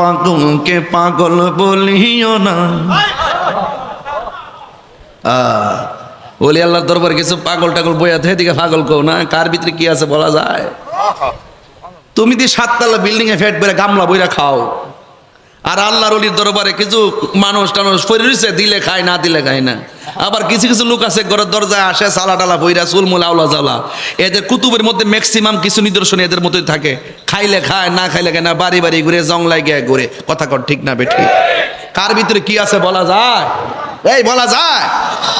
পাগলকে পাগল বলিও না। বলি আল্লাহর দরবার কিছু পাগল টাগল বইয়া থাকে দিকে পাগল কও না, কার ভিতরে কি আছে বলা যায়? তুমি দি 7 তলা বিল্ডিং এ ফেট বেড়ে গামলা বইরা খাও, আর আল্লাহর ওলির দরবারে কিছু মানুষ টানুষ ফেরে রয়েছে, দিলে খায় না দিলে খায় না। আবার কিছু কিছু লোক আছে ঘরের দরজায় আসে সালা টালা বইরা চুলমুল আওলা জ্বালা। এদের কুতুবের মধ্যে ম্যাক্সিমাম কিছু নিদর্শন এদের মতোই থাকে, খাইলে খায় না খাইলে খায় না, বাড়ি বাড়ি ঘুরে জংলায় গিয়ে ঘুরে। কথা কর ঠিক না বেঠি? কার ভিতরে কি আছে বলা যায়? এই বলা যায়?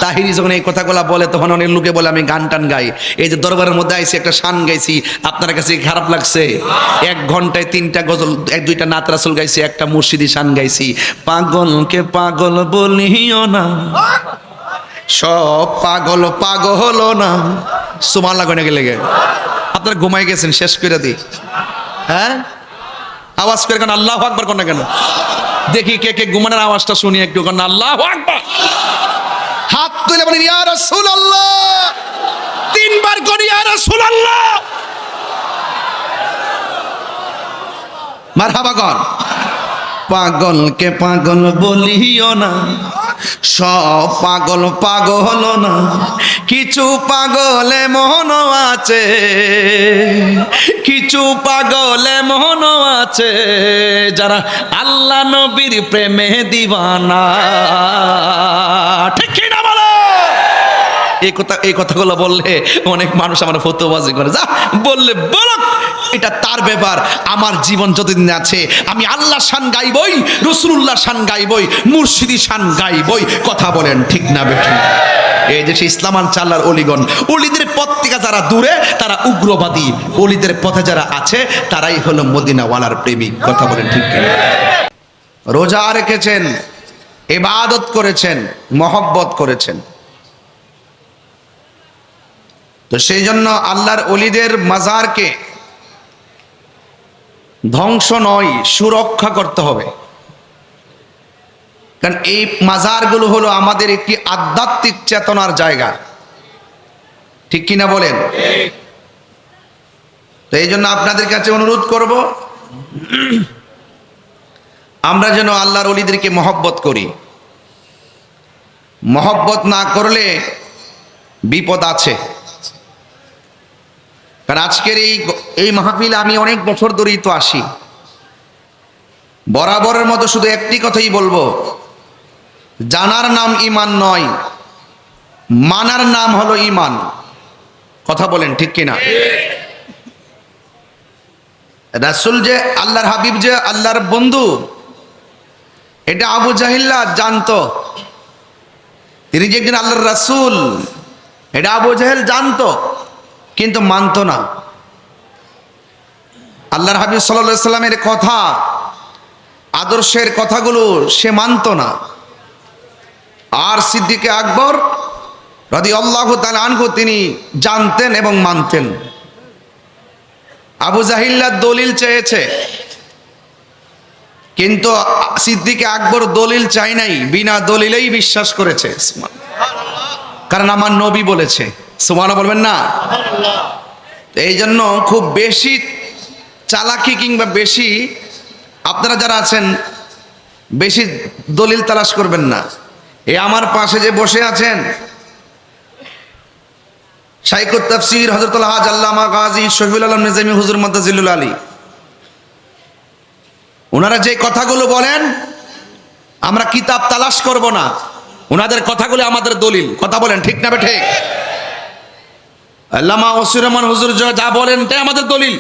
তাহিরি যখন এই কথাগুলা বলে তখন অনেক লোকে বলে আমি গান টান গাই। এই যে দরবারের মধ্যে আইছি একটা শান গাইছি, আপনার কাছে খারাপ লাগছে? 1 ঘন্টায় 3টা গজল 1-2টা নাত রাসূল গাইছি, একটা মুর্শিদি শান গাইছি। পাগলকে পাগল বলিও না, সব পাগল পাগল না। সুবহানাল্লাহ কইনা গেলে আপনারা ঘুমাই গেছেন, শেষ করে দিই। হ্যাঁ আওয়াজ করে কেন আল্লাহু আকবার কোন না কেন? দেখি কে কে ঘুমানোর আওয়াজটা শুনি একটু, কোন আল্লাহু আকবার। হাত তুলে বলেন ইয়া রাসূলুল্লাহ, 3 বার করি ইয়া রাসূলুল্লাহ। মারহাবা কর। পাগলকে পাগল বলিও না, সব পাগল পাগল না। কিছু পাগলে মন আছে, কিছু পাগলে মন আছে, যারা আল্লাহ নবীর প্রেমে দিওয়ানা। ঠিক কি না বলো? এই কথাগুলো বললে অনেক মানুষ আমার ফতোয়াবাজি করে, যা বললে বলক, এটা তার ব্যাপার। আমার জীবন যতদিন আছে আমি আল্লাহ শান গাইবই, রাসূলুল্লাহ শান গাইবই, মুর্শিদি শান গাইবই। কথা বলেন ঠিক না বেঠিক? এই দেশে ইসলামান চাল্লার অলিগণ, অলিদের পথ থেকে যারা দূরে তারা উগ্রবাদী, অলিদের পথে যারা আছে তারাই হলো মদিনাওয়ালার প্রেমিক। কথা বলেন ঠিক কিনা? রোজা রেখেছেন, ইবাদত করেছেন, মহব্বত করেছেন, তো সেই জন্য আল্লাহর অলিদের মাজারকে ধ্বংস নয়, সুরক্ষা করতে হবে। কারণ এই মাজারগুলো হলো আমাদের একটি আধ্যাত্মিক চেতনার জায়গা। ঠিক কিনা বলেন? তো এই জন্য আপনাদের কাছে অনুরোধ করব, আমরা যেন আল্লাহর অলিদেরকে মহব্বত করি। মহব্বত না করলে বিপদ আছে। কারণ আজকের এই মাহফিল আমি অনেক বছর ধরেই তো আসি, বরাবরের মতো শুধু একটি কথাই বলবো, জানার নাম ঈমান নয়, মানার নাম হলো ঈমান। কথা বলেন ঠিক কিনা? রাসূল যে আল্লাহর হাবিব, যে আল্লাহর বন্ধু, এটা আবু জাহিল্লা জানতো। তিনি যে একজন আল্লাহর রাসূল, এটা আবু জাহেল জানতো, কিন্তু মানতো না। আল্লাহর হাবিব সাল্লাল্লাহু আলাইহি সাল্লামের কথা, আদর্শের কথাগুলো সে মানতো না। আর সিদ্দিকে আকবর রাদিয়াল্লাহু তাআলা আনহু তিনি জানতেন এবং মানতেন। আবু জাহিল্লা দলিল চেয়েছে, কিন্তু সিদ্দিকে আকবর দলিল চাই নাই, বিনা দলিলেই বিশ্বাস করেছে। কারণ আমার নবী বলেছে। সুবহানাল্লাহ বলবেন না? এই জন্য খুব বেশি চালাকি কিংবা বেশি আপনারা যারা আছেন বেশি দলিল তালাশ করবেন না। এই আমার পাশে যে বসে আছেন শাইখুত তাফসীর হযরতুল হাজ আল্লামা গাজী শফিউল আলম নিজামী হুজুর মাদ্দাজিল্লুল আলী, ওনারা যে কথাগুলো বলেন আমরা কিতাব তালাশ করব না, ওনাদের কথাগুলো আমাদের দলিল। কথা বলেন ঠিক না বেঠিক? আল্লামা ওসির রহমান হুজুর যা বলেন তাই আমাদের দলিল।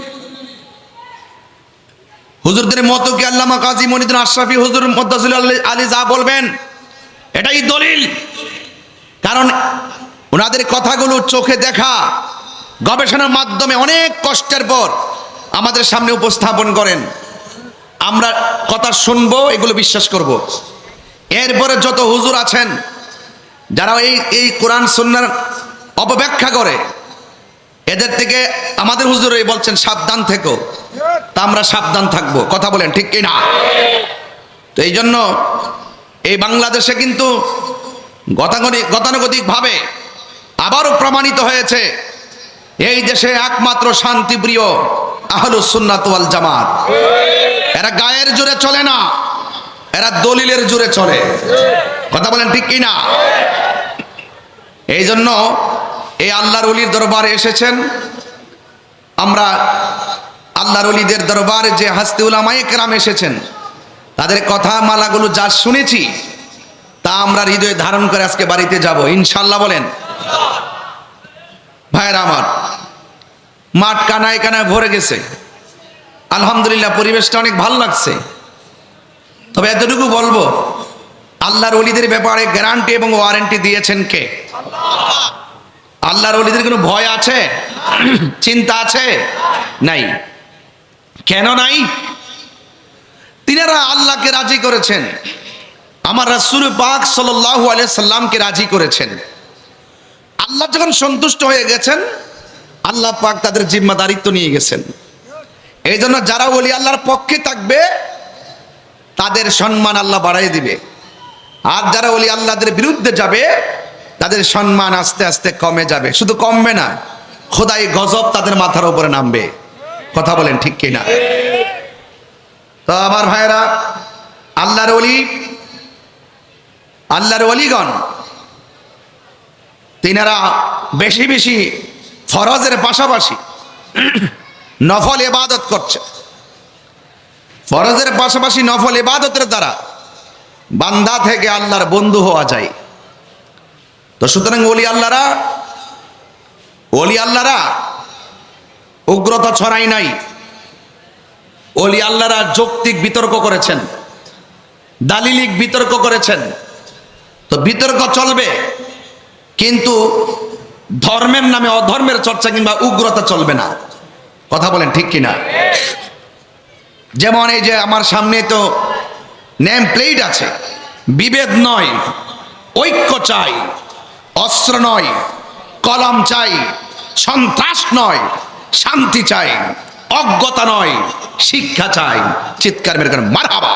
হুজুরদের মতো কি আল্লামা কাজী মনিউদ্দিন আশরাফি হুজুর মাদ্দাজিল্লুল আলী যা বলবেন এটাই দলিল। কারণ ওনাদের কথাগুলো চোখে দেখা, গবেষণার মাধ্যমে অনেক কষ্টের পর আমাদের সামনে উপস্থাপন করেন। আমরা কথা শুনবো, এগুলো বিশ্বাস করব। এরপরে যত হুজুর আছেন যারা এই কোরআন সুন্নাহর অপব্যাখ্যা করে, এদের থেকে আমাদের হুজুর বলছেন সাবধান থেকো, তা আমরা সাবধান থাকবো। কথা বলেন ঠিক কিনা? তো এই জন্য এই বাংলাদেশে কিন্তু গতানুগতিক ভাবে আবারও প্রমাণিত হয়েছে এই দেশে একমাত্র শান্তিপ্রিয় আহলুস সুন্নাত ওয়াল জামাত। এরা গায়ের জোরে চলে না, এরা দলিলের জোরে চলে। কথা বলেন ঠিক কি না? এই জন্য এই আল্লাহর ওলির দরবারে এসেছেন আমরা। আল্লাহর ওলিদের দরবারে যে হাস্তি উলামায়ে কেরাম এসেছেন, তাদের কথা মালাগুলো যা শুনেছি তা আমরা হৃদয়ে ধারণ করে আজকে বাড়িতে যাব ইনশাআল্লাহ। বলেন ভাইয়েরা আমার, মাঠ কানায় কানায় ভরে গেছে, আলহামদুলিল্লাহ পরিবেশটা অনেক ভালো লাগছে। তবে এতটুকু বলবো, আল্লাহর ওলিদের ব্যাপারে গ্যারান্টি এবং ওয়ারেন্টি দিয়েছেন কে? আল্লাহর ওলিদের কোনো ভয় আছে, চিন্তা আছে? নাই। কেন নাই? তিনারা আল্লাহকে রাজি করেছেন, আমার রাসূল পাক সাল্লাল্লাহু আলাইহি সাল্লামকে রাজি করেছেন। আল্লাহ যখন সন্তুষ্ট হয়ে গেছেন, আল্লাহ পাক তাদের জিম্মাদারিত্ব নিয়ে গেছেন। এই জন্য যারা ওলি আল্লাহর পক্ষে থাকবে তাদের সম্মান আল্লাহ বাড়াই দিবে, আর যারা ওলি আল্লাহদের বিরুদ্ধে যাবে তাদের সম্মান আস্তে আস্তে কমে যাবে। শুধু কমবে না, খোদাই গজব তাদের মাথার উপরে নামবে। কথা বলেন ঠিক কিনা? তো আমার ভাইরা, আল্লাহর ওলিগণ তিনারা বেশি বেশি ফরজের পাশাপাশি নফল ইবাদত করছে। ফরজের পাশাপাশি নফল ইবাদতের দ্বারা বান্দা থেকে আল্লাহর বন্ধু হওয়া যায়। তো সুতরাং ওলি আল্লাহরা উগ্রতা ছড়াই নাই। ওলি আল্লাহরা যৌক্তিক বিতর্ক করেছেন, দালিলিক বিতর্ক করেছেন। তো বিতর্ক চলবে, কিন্তু ধর্মের নামে অধর্মের চর্চা কিংবা উগ্রতা চলবে না। কথা বলেন ঠিক কিনা? যেমন এই যে আমার সামনে তো নেম প্লেট আছে, বিভেদ নয়, ঐক্য চাই, অস্ত্র নয়, কলম চাই, সন্ত্রাস নয়, শান্তি চাই, অজ্ঞতা নয়, শিক্ষা চাই। চিৎকার মেরে করেন মারহাবা।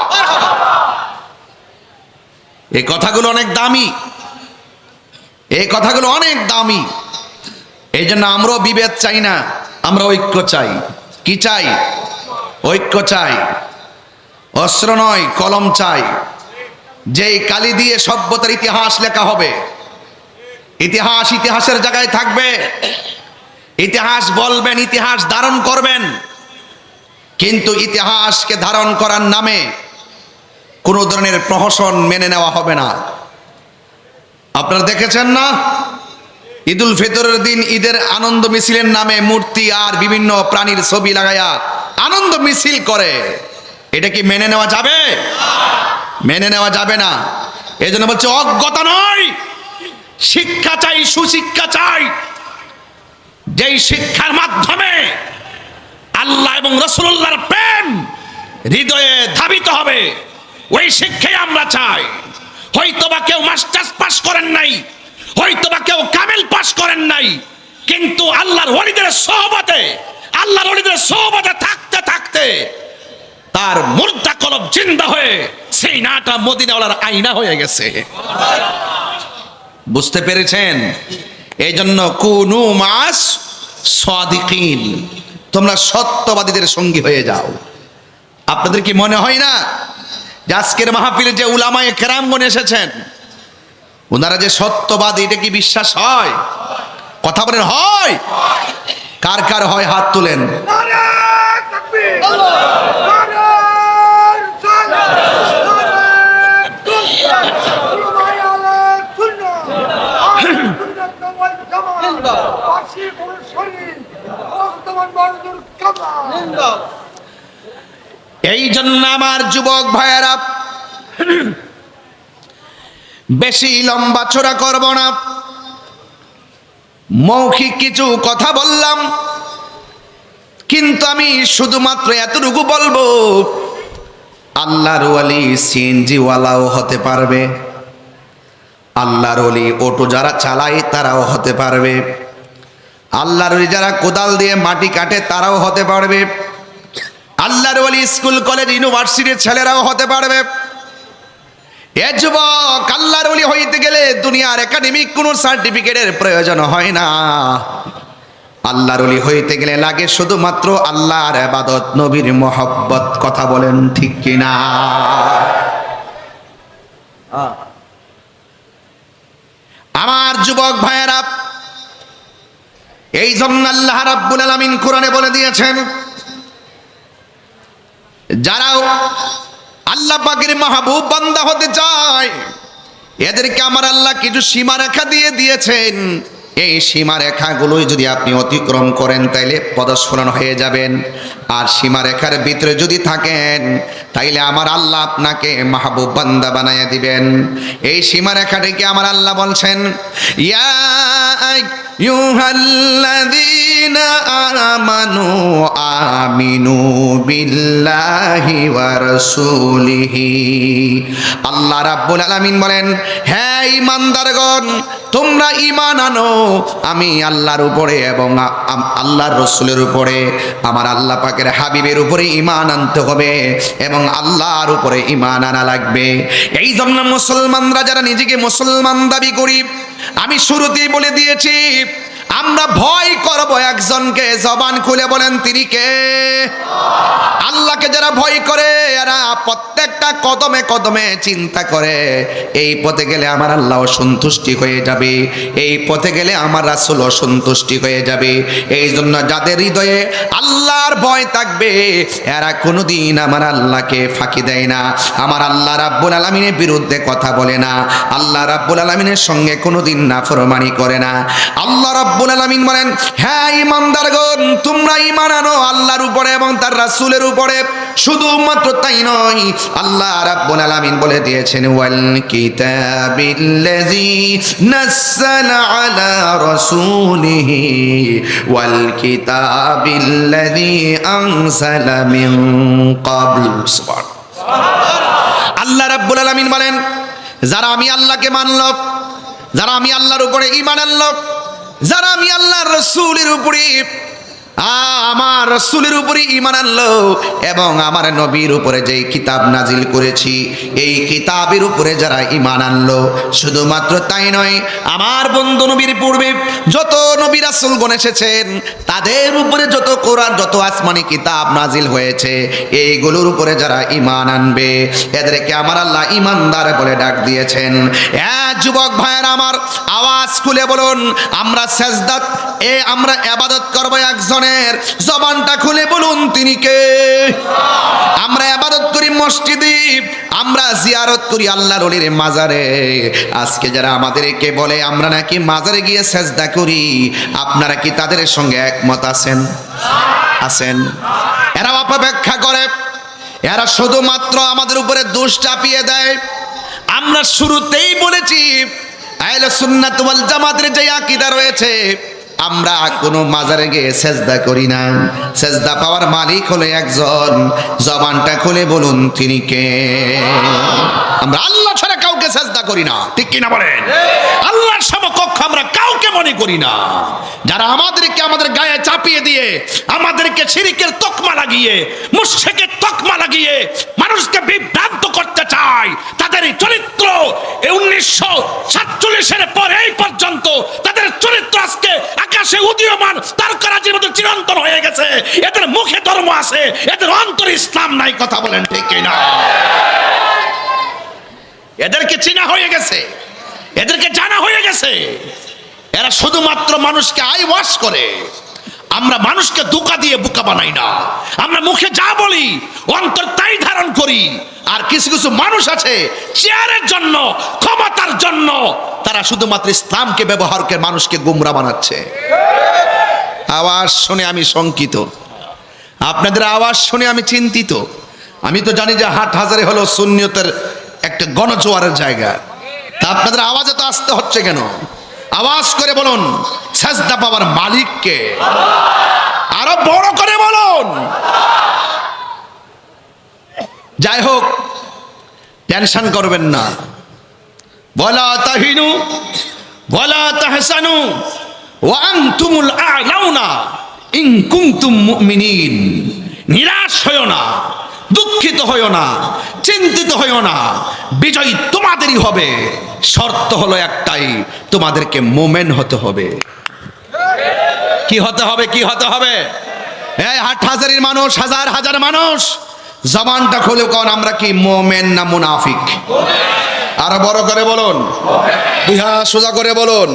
এই কথাগুলো অনেক দামি, এই কথাগুলো অনেক দামি। এই জন্য আমরাও বিভেদ চাই না, আমরা ঐক্য চাই। কি চাই? ঐক্য চাই, অস্ত্র নয়, কলম চাই। যেই কালি দিয়ে সভ্যতার ইতিহাস লেখা হবে, ইতিহাসের জায়গায় থাকবে, ইতিহাস বলবেন, ইতিহাস ধারণ করবেন, কিন্তু ইতিহাসকে ধারণ করার নামে কোনো ধরনের প্রহসন মেনে নেওয়া হবে না। আপনারা দেখেছেন না, ঈদুল ফিতরের দিন ঈদের আনন্দ মিছিলের নামে মূর্তি আর বিভিন্ন প্রাণীর ছবি লাগায়া আনন্দ মিছিল করে। এটা কি মেনে নেওয়া যাবে? মেনে নেওয়া যাবে না। এই জন্য বলছে অজ্ঞতা নয়, শিক্ষা চাই, সুশিক্ষা চাই। যেই শিক্ষার মাধ্যমে আল্লাহ এবং রাসূলুল্লাহর প্রেম হৃদয়ে ধাবিত হবে, ওই শিক্ষাই আমরা চাই। হয়তোবা কেউ মাস্টার্স পাস করেন নাই, হয়তোবা কেউ কামেল পাস করেন নাই, কিন্তু আল্লাহর ওলিদের সোহবতে থাকতে থাকতে তার মুর্দা কলব জিন্দা হয়ে সেই নাটা মদিনাওয়ালার আয়না হয়ে গেছে। বুঝতে পেরেছেন? এই জন্য কুনু মাস সাদিকিন, তোমরা সত্যবাদীদের সঙ্গী হয়ে যাও। আপনাদের কি মনে হয় না যে আজকের মাহফিলে যে উলামায়ে কেরামগণ এসেছেন, ওনারা যে সত্যবাদী, এটা কি বিশ্বাস হয়? কথা বলেন হয়? কার কার হয় হাত তুলেন। এই জন্য আমার যুবক ভাইয়েরা, বেশি লম্বা চড়া করব না, মৌখিক কিছু কথা বললাম, কিন্তু আমি শুধুমাত্র এতটুকু বলবো, আল্লাহর ওলি সিএনজি ওয়ালাও হতে পারবে, আল্লাহর ওলি অটো যারা চালায় তারাও হতে পারবে, আল্লাহর ওলি যারা কোদাল দিয়ে মাটি কাটে তারাও হতে পারবে, আল্লাহর ওলি স্কুল কলেজ ইউনিভার্সিটির ছেলেরাও হতে পারবে। এ যুবক, আল্লাহর ওলি হইতে গেলে দুনিয়ার একাডেমিক কোনো সার্টিফিকেটের প্রয়োজন হয় না। আল্লাহর ওলি হইতে গেলে লাগে শুধুমাত্র আল্লাহর ইবাদত, নবীর মহব্বত। কথা বলেন ঠিক কিনা? আমার যুবক ভাইয়েরা, এই জন্য আল্লাহ রাব্বুল আলামিন কোরআনে বলে দিয়েছেন, যারা আল্লাহ পাকের মাহবুব বান্দা হতে চায় এদেরকে আমার আল্লাহ কিছু সীমারেখা দিয়ে দিয়েছেন। এই সীমারেখাগুলোই যদি আপনি অতিক্রম করেন তাইলে পদস্খলন হয়ে যাবেন। আর সীমারেখার ভিতরে যদি থাকেন তাইলে আমার আল্লাহ আপনাকে মাহবুব বান্দা বানাইয়া দিবেন। এই সীমারেখাটিকে আমার আল্লাহ বলছেন, ইয়া আইয়ুহাল্লাযীনা আমানু আমিনু বিল্লাহি ওয়া রাসূলিহি। আল্লাহ রাব্বুল আলামিন বলেন, হে ঈমানদারগণ, তোমরা ঈমান আনো আমি আল্লাহর উপরে এবং আল্লাহর রাসূলের উপরে, আমার আল্লাহ পাকের হাবিবের উপরে ঈমান আনতে হবে এবং আল্লাহর উপরে ঈমান আনা লাগবে। এই জন্য মুসলমানরা যারা নিজেকে মুসলমান দাবি করি, আমি শুরুতেই বলে দিয়েছি, আমরা ভয় করব একজনকে। জবান খুলে বলেন তিনি কে? আল্লাহকে যারা ভয় করে এরা প্রত্যেকটা কদমে কদমে চিন্তা করে এই পথে গেলে আমার আল্লাহ সন্তুষ্টি হয়ে যাবে, এই পথে গেলে আমার রাসূল সন্তুষ্টি হয়ে যাবে। এই জন্য যাদের হৃদয়ে আল্লাহর ভয় থাকবে এরা কোনোদিন আমার আল্লাহকে ফাঁকি দেয় না, আমার আল্লাহ রাব্বুল আলামিনের বিরুদ্ধে কথা বলে না, আল্লাহ রাব্বুল আলামিনের সঙ্গে কোনোদিন নাফরমানি করে না। আল্লাহ রাব্বুল আলামিন বলেন, হ্যাঁ ঈমানদারগণ, তোমরা ঈমান আনো আল্লাহর উপরে এবং তার রাসূলের উপরে। শুধুমাত্র তাই নয়, আল্লাহ রাব্বুল আলামিন বলে দিয়েছেন, ওয়াল কিতাবিল্লাযী নাযালা আলা রাসূলিহি ওয়াল কিতাবিল্লাযী আনজালা মিন ক্বাবল। সুবহানাল্লাহ। আল্লাহ রাব্বুল আলামিন বলেন, যারা আমি আল্লাহকে মানল, যারা আমি আল্লাহর উপরে ঈমান আনল, যারা আমি আল্লাহর রাসূলের উপরে আমার রাসূলের উপরে ঈমান আনলো এবং আমার নবীর উপরে যেই কিতাব নাজিল করেছি এই কিতাবের উপরে যারা ঈমান আনলো, শুধুমাত্র তাই নয়, আমার বন্ধু নবীর পূর্বে যত নবী রাসূলগণ এসেছেন তাদের উপরে যত কোরআন, যত আসমানি কিতাব নাজিল হয়েছে এইগুলোর উপরে যারা ঈমান আনবে এদেরকে আমার আল্লাহ ঈমানদার বলে ডাক দিয়েছেন। যুবক ভাইয়েরা আমার, আওয়াজ খুলে বলুন, আমরা সাজদাত আমরা ইবাদত করব একজনের, জবানটা খুলে বলুন তিনি কে? আমরা ইবাদত করি মসজিদে, আমরা জিয়ারত করি আল্লাহর ওলির মাজারে। আজকে যারা আমাদেরকে বলে আমরা নাকি মাজারে গিয়ে সাজদা করি, আপনারা কি তাদের সঙ্গে একমত আছেন? আছেন? এরা অপব্যাখ্যা করে, এরা শুধুমাত্র আমাদের উপরে দোষ চাপিয়ে দেয়। আমরা শুরুতেই বলেছি আহলে সুন্নাত ওয়াল জামাতের যে আকীদা রয়েছে, আমরা কোনো মাজারে গিয়ে সেজদা করি না, সেজদা পাওয়ার মালিক হলো একজন। জবানটা খুলে বলুন তিনি কে? আমরা আল্লাহ ছাড়া কাউকে সেজদা করি না, ঠিক কিনা বলেন? আল্লাহর সমকক্ষ আমরা কাউকে মনে করি না। যারা আমাদেরকে আমাদের গায়ে চাপিয়ে দিয়ে আমাদেরকে শিরকের তকমা লাগিয়ে, মুশরিকের তকমা লাগিয়ে মানুষকে বিভ্রান্ত করতে চায়, তাদের এই চরিত্র 1947-এর পরে এই পর্যন্ত তাদের চরিত্র আজকে আকাশে উদীয়মান তারকারাজির মতো চিরন্তন হয়ে গেছে। এদের মুখে ধর্ম আছে, এদের অন্তরে ইসলাম নাই। কথা বলেন ঠিক কিনা? এদেরকে চিনা হয়ে গেছে, এদেরকে জানা হয়ে গেছে। এরা শুধুমাত্র মানুষকে আই ওয়াশ করে। আমরা মানুষকে ধোঁকা দিয়ে বোকা বানাই না, আমরা মুখে যা বলি অন্তর তাই ধারণ করি। আর কিছু কিছু মানুষ আছে চেয়ারের জন্য, ক্ষমতার জন্য তারা শুধুমাত্র ইসলামকে ব্যবহার করে মানুষকে গুমরা বানাচ্ছে। আওয়াজ শুনে আমি শঙ্কিত, আপনাদের আওয়াজ শুনে আমি চিন্তিত। আমি তো জানি যে হাটহাজারী হলো সুন্নিয়তের একটা গণজোয়ারের জায়গা, তা আপনাদের আওয়াজে তো আসতে হচ্ছে কেন? আওয়াজ করে বলুন সাজদা পাওয়ার মালিক কে? আরো বড় করে বলুন। যাই হোক, টেনশন করবেন না। ওয়ালা তাহিনু ওয়ালা তাহসানু ওয়া আনতুমুল আ'লাউনা ইন কুনতুম মুমিনিন। নিরাশ হয়ো না, দুঃখিত হয়ো না, চিন্তিত হয়ো না, বিজয় তোমাদেরই হবে। শর্ত হলো একটাই, তোমাদেরকে মোমেন হতে হবে। কি হতে হবে, কি হতে হবে? এই হাটহাজারির মানুষ, হাজার হাজার মানুষ, জবানটা খুলে কোন আমরা কি মুমিন না মুনাফিক? আরো বড় করে বলুন, দুই হাত সোজা করে বলুন।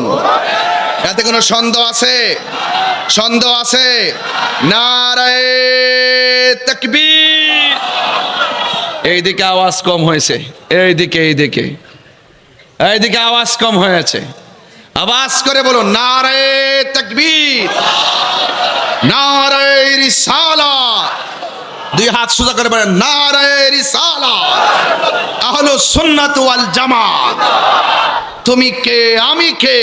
এতে কোনো সন্দেহ আছে? সন্দেহ আছে? নারায়ে তাকবীর। এইদিকে আওয়াজ কম হয়েছে, এইদিকে এইদিকে এইদিকে আওয়াজ কম হয়েছে। আওয়াজ করে বলুন নারায়ে তাকবীর, নারায়ে রিসালাত। দুই হাত সোজা করে বলেন নারায়ে রিসালাত, আহলুস সুন্নাত ওয়াল জামাত। তুমি কে, আমি কে?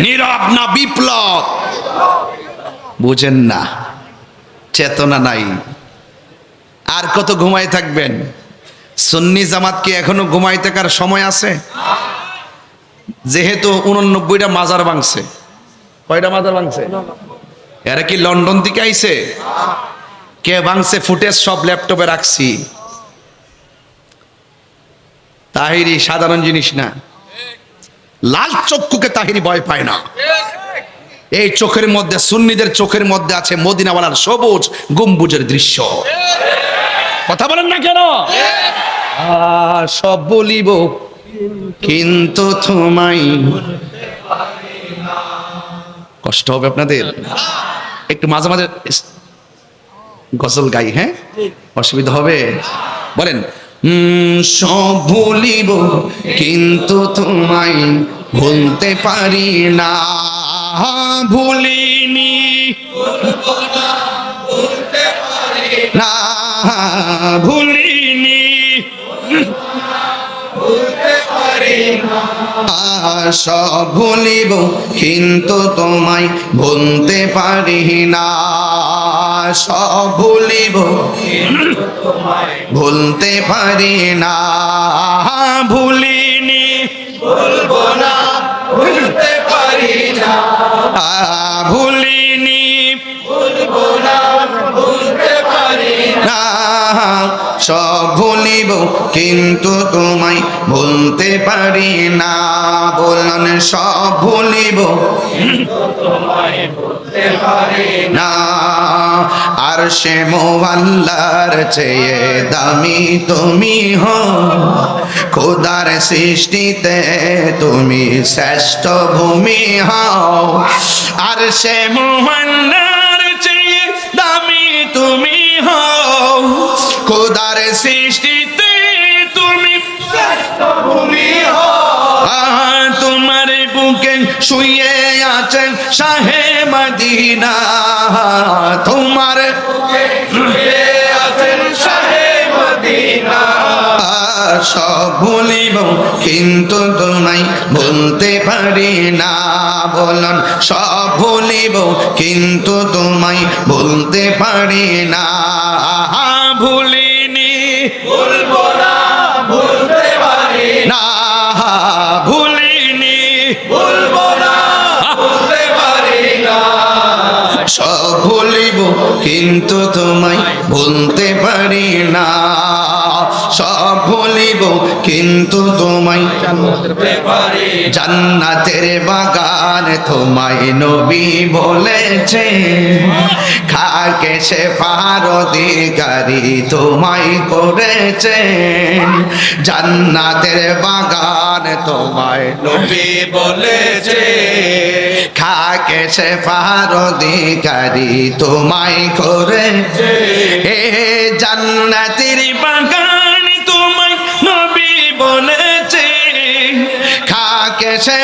নীরব না বিপ্লব? বুঝেন না, চেতনা নাই। আর কত ঘুমাই থাকবেন? সুন্নি জামাত কি এখনো ঘুমাই থাকার সময় আছে? যেহেতু 89টা মাজার ভাঙছে। কয়টা মাজার ভাঙছে? এরা কি লন্ডন থেকে আইছে? কে ভাঙছে? ফুটেজ সব ল্যাপটপে রাখছি। তাহিরি সাধারণ জিনিস না। লাল চক্ষুকে তাহিরি ভয় পায় না। এই চোখের মধ্যে, সুন্নিদের চোখের মধ্যে আছে মদিনাওয়ালার সবুজ গম্বুজের দৃশ্য। কথা বলেন না কেন? সব বলিব কিন্তু তোমায়। কষ্ট হবে আপনাদের, একটু মাঝে মাঝে গজল গাই, হ্যাঁ? অসুবিধা হবে? বলেন সব ভুলিব কিন্তু তোমায় ভুলতে পারি না। ভুলিনি না, ভুলিনি সব ভুলিব কিন্তু তোমায় ভুলতে পারি না। সব ভুলিব ভুলতে পারি না। ভুলিনি ভুলবো না, ভুলতে পারি না। ভুলিনি ভুলবো না, ভুলতে পারি না। সব ভুলিব কিন্তু তোমায় ভুলতে পারি না। বললেন সব ভুলিব কিন্তু তোমায় ভুলতে পারি না। আর সে মোয়াল্লার চেয়ে দামি তুমি হো, খোদার সৃষ্টিতে তুমি শ্রেষ্ঠ ভূমি হও। আর সে মোয়াল্লার চেয়ে দামি তুমি হও, খোদার সৃষ্টিতে তুমি শ্রেষ্ঠ ভূমি হও। তোমার বুকে শুয়ে আছেন শাহে মদিনা, তোমার বুকে শুয়ে আছেন শাহে মদিনা। সব ভুলিব কিন্তু তোমায় ভুলতে পারি না। বলুন সব ভুলিব কিন্তু তোমায় ভুলতে পারি না। ভুলিনি ভুলবো না, ভুলতে পারি না। ভুলিনি ভুলবো না, ভুলতে পারি না। সব ভুলিব কিন্তু তোমায় ভুলতে পারি না। সব ভুলিব কিন্তু তোমায় ভুলতে পারি। জান্নাতের বাগান তোমায় নবী বলেছে, খাকে সে অধিকারী তোমায় করেছেন। জান্নাতের বাগান তোমায় নবী বলেছে, খাকে সে অধিকারী তোমায় করেছে। এ জান্নাতের বাগান তোমায় নবী বলেছে, খাকে সে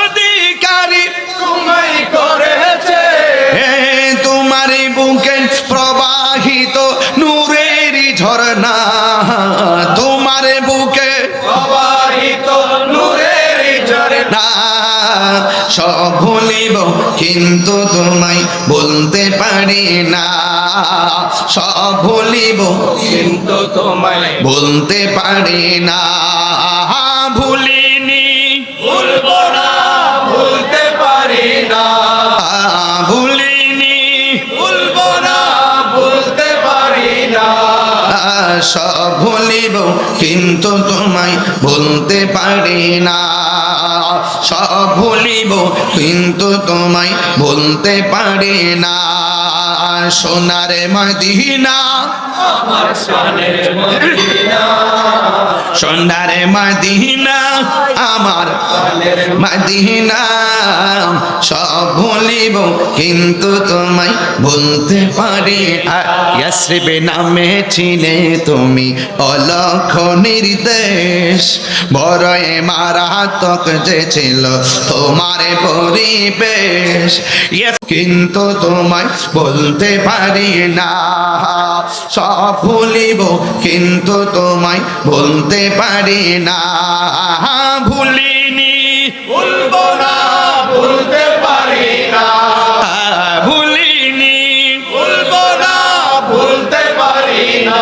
অধিকারী তোমায় করেছে। তোমার বুকে প্রবাহিত নূরের ঝরনা, তোমার বুকে প্রবাহিত নূরের ঝরনা। সব ভুলিব কিন্তু তোমায় ভুলতে পারি না। সব ভুলিব কিন্তু তোমায় ভুলতে পারি না। ভুলিনি ভুলবো না, ভুলতে পারি না। ভুলিনি ভুলবো না, ভুলতে পারি না। সব ভুলিব কিন্তু তোমায় ভুলতে পারি না। সব ভুলিব কিন্তু তোমায় ভুলতে পারি না। সোনারে মদিনা আমার শানের মদিনা, সোনারে মদিনা আমার শানের মদিনা, সব ভুলিব কিন্তু তোমায় ভুলতে পারি না। ইয়াসরিবে নামে চিনে তুমি অলখ নির্দেশ, বড়ই মারাত্মক যে ছিল তোমার পরিবেশ, কিন্তু তোমায় বলতে পারি না। সব ভুলিব কিন্তু তোমায় বলতে পারি না। ভুলিনি ভুলবো না, ভুলতে পারি না, ভুলিনি ভুলবো না, ভুলতে পারি না।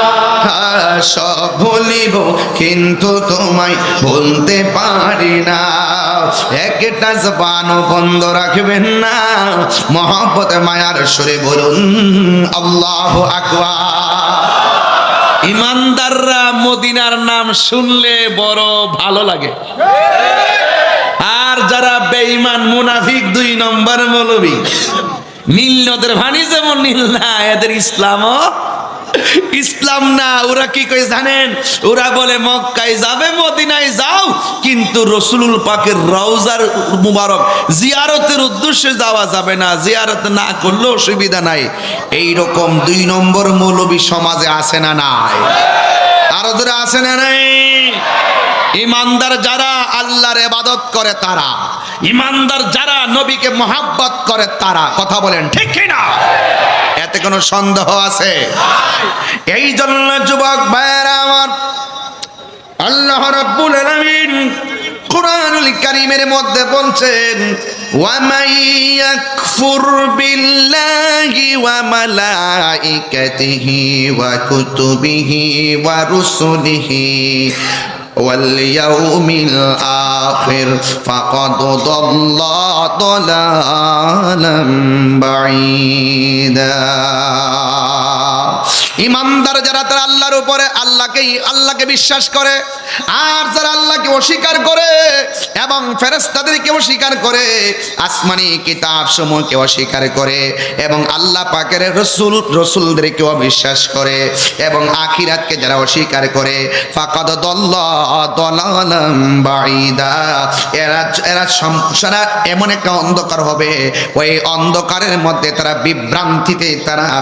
সব ভুলিব কিন্তু তোমায় ভুলতে পারি না। একটা জবানও বন্ধ রাখবেন না, মহব্বতে মায়ার সুরে বলুন আল্লাহু আকবার। ইমানদাররা মদিনার নাম শুনলে বড় ভালো লাগে, আর যারা বেঈমান মুনাফিক 2 নম্বর মৌলবী, নীল নদের পানি যেমন নীল না, এদের ইসলামও ইসলাম না। ওরা কি কই জানেন? ওরা বলে মক্কায় যাবে, মদিনায় যাও, কিন্তু রসুলুল পাকের রওজার মুবারক জিয়ারতের উদ্দেশ্যে যাওয়া যাবে না, জিয়ারত না করলেও অসুবিধা নাই। এইরকম 2 নম্বর মৌলবী সমাজে আছে না নাই? আরো যারা আছে না নাই? ইমানদার যারা আল্লাহর ইবাদত করে তারা, ইমানদার যারা নবীকে মহব্বত করে তারা, কথা বলেন ঠিক কি না? এতে কোনো সন্দেহ আছে? এই জন্য যুবক ভাইয়েরা আমার, আল্লাহ রাব্বুল আলামিন কুরআনুল কারীমের মধ্যে বলছেন, ওয়া মান ইয়াকফুর বিল্লাহি ওয়া মালাইকাতিহি ওয়া কুতুবিহি ওয়া রুসুলিহি ওয়াল ইয়াউমিল আখির ফাকাদ দাল্লা দালালাম বাঈদা। ইমানদার যারা তারা আল্লাহর উপরে আল্লাহকে বিশ্বাস করে, আর যারা আল্লাহকে অস্বীকার করে এবং ফেরেশতাদেরকে অস্বীকার করে, আসমানি কিতাব সমূহকে অস্বীকার করে এবং আল্লাহ পাকের রসুলদেরকে অবিশ্বাস করে এবং আখিরাতকে যারা অস্বীকার করে, ফাকাদ দাল্লা দালালাম বাঈদা, এরা সংসারা এমন একটা অন্ধকার হবে, ওই অন্ধকারের মধ্যে তারা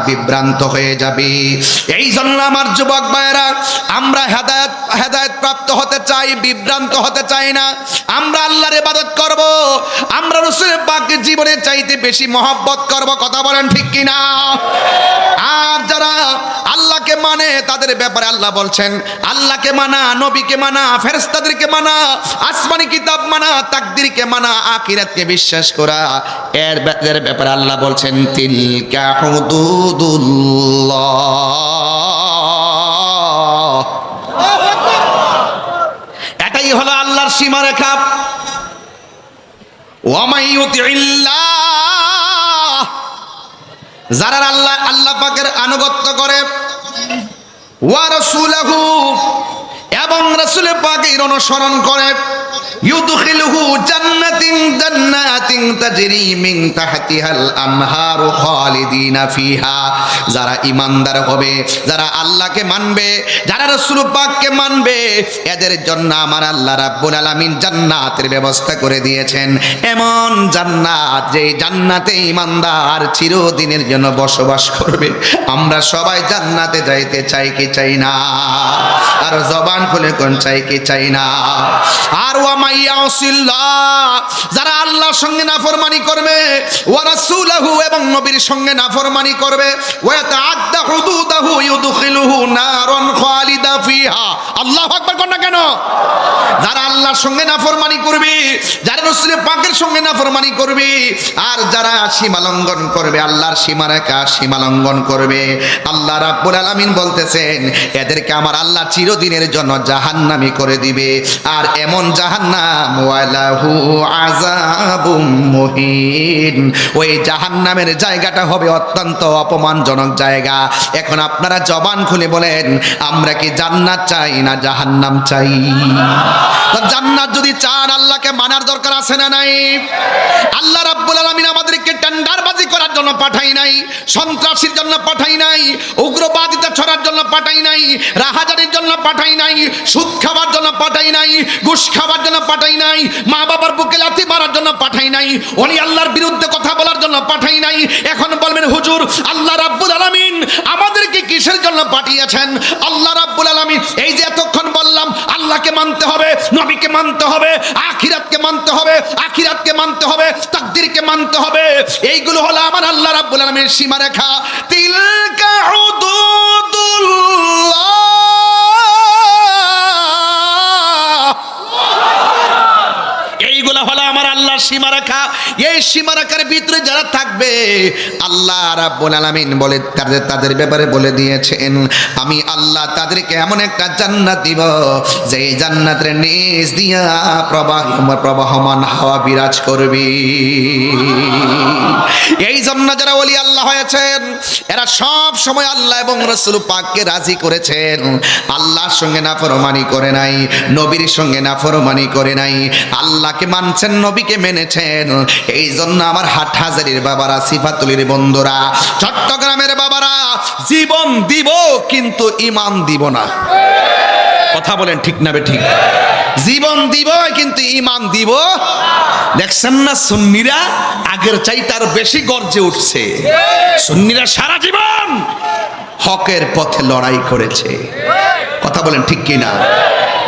বিভ্রান্ত হয়ে যাবে। এই জন্য আমার যুবক ভাইয়েরা, আমরা হেদায়েত প্রাপ্ত হতে চাই, বিভ্রান্ত হতে চাই না। আমরা আল্লাহর ইবাদত করব, আমরা রাসূলের পাকের জীবনের চাইতে বেশি মহব্বত করব, কথা বলেন ঠিক কিনা? আর যারা আল্লাহকে মানে তাদের ব্যাপারে আল্লাহ বলছেন, আল্লাহকে মানা, নবীকে মানা, ফেরেশতাদেরকে মানা, আসমানি কিতাব মানা, তাকদীরকে মানা, আখিরাতকে বিশ্বাস করা, এর ব্যাপারে আল্লাহ বলছেন, তিলকা হুদুদুল্লাহ। এটাই হলো আল্লাহর সীমারেখা। ওয়া মান ইউতিইল্লাহ, যারা আল্লাহ পাকের আনুগত্য করে, ওয়া রাসূলহু, এবং রাসূলের পাকের অনুসরণ করে, ইউদখিলুহু জান্নাতিন তাজরি মিন তাহতিহাল আনহারু খালিদিনা ফিহা। যারা ইমানদার হবে, যারা আল্লাহকে মানবে, যারা রাসূল পাককে মানবে, এদের জন্য আমার আল্লাহ রাব্বুল আলামিন জান্নাতের ব্যবস্থা করে দিয়েছেন। এমন জান্নাত, যে জান্নাতে ইমানদার চিরদিনের জন্য বসবাস করবে। আমরা সবাই জান্নাতে যাইতে চাই কি চাই না? আর জবান খুলে কোন চাই কি চাই না? আর ওয়া মাইয়াসিল্লাহ, যারা আল্লাহর সঙ্গে নাফরমানি করবে, ওয়া রাসূলহু, এবং নবীর সঙ্গে নাফরমানি করবে, ওয়া তাআদ্দা হুদুদাহু ইউদখিলুহু নারান খালিদা ফিহা। আল্লাহু আকবার কোন না কেন? যারা আল্লাহর সঙ্গে নাফরমানি করবে, যারা রাসূলের পাকের সঙ্গে নাফরমানি করবে, আর যারা সীমা লঙ্ঘন করবে, আল্লাহর সীমারেখা সীমা লঙ্ঘন করবে, আল্লাহ রাব্বুল আলামিন বলতেছেন, এদেরকে আমার আল্লাহ চিরদিনের জন্য জাহান্নামী করে দিবে। আর এমন জাহান্নাম, ওয়ালাহু আযাবুম মুহিন, ওই জাহান্নামের জায়গাটা হবে অত্যন্ত অপমানজনক জায়গা। এখন আপনারা জবান খুলে বলেন, আমরা কি জান্নাত চাই না জাহান্নাম চাই? তো জান্নাত যদি চান আল্লাহকে মানার দরকার আছে না নাই? আল্লাহ রাব্বুল আলামিন আমাদেরকে টেন্ডারবাজি করার জন্য পাঠাই নাই, সন্ত্রাসীর জন্য পাঠাই নাই, উগ্রবাদিতা ছড়ার জন্য পাঠাই নাই, রাহাজানির জন্য পাঠাই নাই, সুদ খাবার জন্য পাঠাই নাই, ঘুষ খাবার জন্য পাঠাই নাই, মা বাবার বুকে লাথি মারার জন্য পাঠাই নাই, ওলি আল্লাহর বিরুদ্ধে কথা বলার জন্য পাঠাই নাই। এখন বলবেন হুজুর আল্লাহ রাব্বুল আলামিন আমাদেরকে কিসের জন্য পাঠিয়েছেন? আল্লাহ রাব্বুল আলামিন এই যে এতক্ষণ বললাম আল্লাহকে মানতে হবে, নবীকে মানতে হবে, আখিরাতকে মানতে হবে, আখিরাতকে মানতে হবে, তাকদীরকে মানতে হবে, এইগুলো হলো আমার আল্লাহ রাব্বুল আলামিনের সীমারেখা। তিলকা হুদুদুল্লাহ, এইগুলো হলো আমার আল্লাহর সীমারেখা। এই সীমারেখার ভিতরে যারা থাকবে আল্লাহ রাব্বুল আলামিন বলে তাদের ব্যাপারে বলে দিয়েছেন আমি আল্লাহ তাদেরকে এমন একটা জান্নাত দিব যে জান্নাতের নিচ দিয়া প্রবাহমান হাওয়া বিরাজ করবে। এই জন্য যারা ওলি আল্লাহ হয়েছেন এরা সব সময় আল্লাহ এবং রাসূল পাককে রাজি করেছেন, আল্লাহর সঙ্গে নাফরমানি করে নাই, নবীর সঙ্গে নাফরমানি করে নাই, আল্লাহকে মানছেন, নবীকে মেনেছেন। এই জন্য আমার হাটহাজারীর বাবারা, সিফাতুলির বন্ধুরা, চট্টগ্রামের বাবারা, জীবন দিব কিন্তু ঈমান দিব না। কথা বলেন ঠিক না বে ঠিক? জীবন দিব কিন্তু ঈমান দিব। দেখছেন না সুন্নিরা আগের চাইতে আরো বেশি গর্জে উঠছে। সুন্নিরা সারা জীবন হকের পথে লড়াই করেছে। কথা বলেন ঠিক কিনা?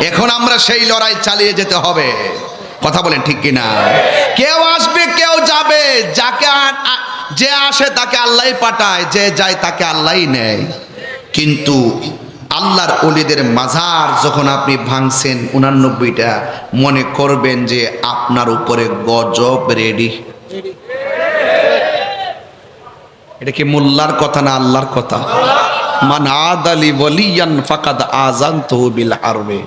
এখন আমরা সেই লড়াই চালিয়ে যেতে হবে। কথা বলেন ঠিক কিনা? কেউ আসবে কেউ যাবে, যাকে যে আসে তাকে আল্লাহই পাঠায়, যে যায় তাকে আল্লাহই নেয়। কিন্তু আল্লাহর ওলিদের মাজার যখন আপনি ভাঙছেন 89টা, মনে করবেন যে আপনার উপরে গজব রেডি। এটা কি মোল্লার কথা না আল্লাহর কথা? মান আদালি ওয়ালিয়ান ফাকাদ আযানতুহু বিল হারবে।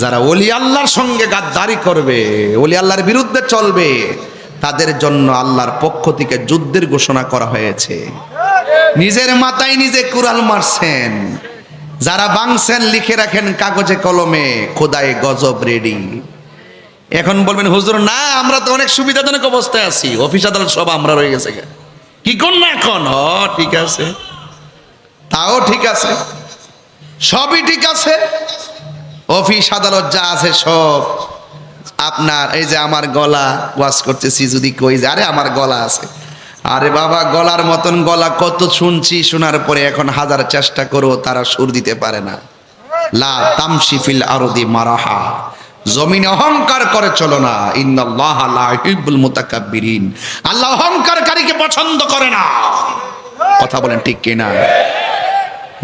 যারা ওলি আল্লাহর সঙ্গে গাদ্দারি করবে, ওলি আল্লাহর বিরুদ্ধে চলবে, তাদের জন্য আল্লাহর পক্ষ থেকে যুদ্ধের ঘোষণা করা হয়েছে। নিজের মাথায় নিজে কুড়াল মারছেন। যারা ভাঙছেন লিখে রাখেন কাগজে কলমে, খোদায় গজব রেডি। এখন বলবেন হুজুর না আমরা তো অনেক সুবিধাজনক অবস্থায় আছি, অফিস আদালত সব আমরা রয়ে গেছে, কি কোন না এখন? ঠিক আছে, তাও ঠিক আছে, সবই ঠিক আছে। অফিস আদালত যা আছে সব আপনার। এই যে আমার গলা ওয়াজ করতেছি, যদি কই যে আরে আমার গলা আছে, আরে বাবা গলার মতন গলা কত শুনছি, শোনার পরে এখন হাজার চেষ্টা করো তারা সুর দিতে পারে না। লা তামশি ফিল আরদি মারাহা, জমিনে অহংকার করে চলো না। ইন্নাল্লাহা লা ইউহিব্বুল মুতাকাব্বিরিন, আল্লাহ অহংকারকারীকে পছন্দ করে না। কথা বলেন ঠিক কিনা?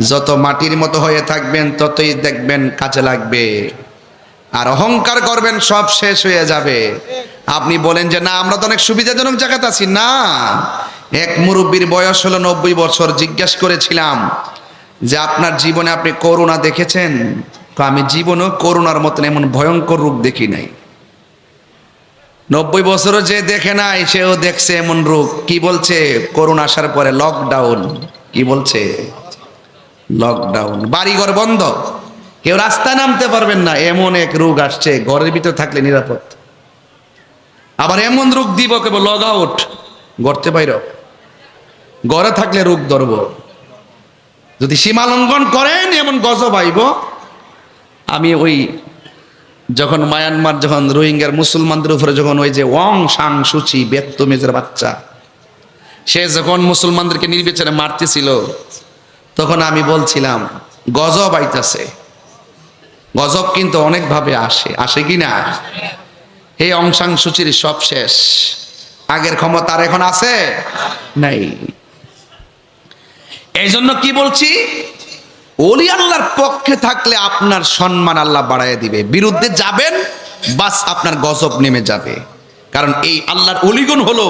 যত মাটির মতো হয়ে থাকবেন ততই দেখবেন কাজে লাগবে, আর অহংকার করবেন সব শেষ হয়ে যাবে। আপনি বলেন যে না আমরা তো অনেক সুবিধাজনক জায়গাতে আছি। না, এক মুরব্বীর বয়স হলো 90 বছর। জিজ্ঞাসা করেছিলাম যে আপনার জীবনে আপনি করোনা দেখেছেন? আমি জীবনেও করোনার মতন এমন ভয়ঙ্কর রূপ দেখি নাই। 90 বছরও যে দেখে নাই সেও দেখছে এমন রূপ। কি বলছে? করোনা আসার পরে লকডাউন। কি বলছে? লকডাউন, বাড়িঘর বন্ধ, কেউ রাস্তায় নামতে পারবেন না, এমন এক রোগ আসছে। ঘরের ভিতরে থাকলে নিরাপদ। আবার এমন রোগ দিব কেবল লগ আউট, গড়তে বাইর, ঘরে থাকলে রোগ ধরব। যদি সীমা লঙ্ঘন করেন এমন গজব আইব। আমি ওই যখন মায়ানমার, যখন রোহিঙ্গার মুসলমানদের উপরে যখন ওই যে ওয়াং সাং সুচি বেত্তমেজের বাচ্চা, সে যখন মুসলমানদেরকে নির্বিচারে মারতেছিল, তখন আমি বলছিলাম গজব আইতাছে। গজব কিন্তু অনেক ভাবে আসে, আসে কি না? এই অং সাং সুচির সব শেষ। আগের ক্ষমতা আর এখন আছে নাই। এই জন্য কি বলছি, ওলি আল্লাহর পক্ষে থাকলে আপনার সম্মান আল্লাহ বাড়ায় দিবে, বিরুদ্ধে যাবেন বাস আপনার গজব নেমে যাবে। কারণ এই আল্লাহর অলিগুণ হলো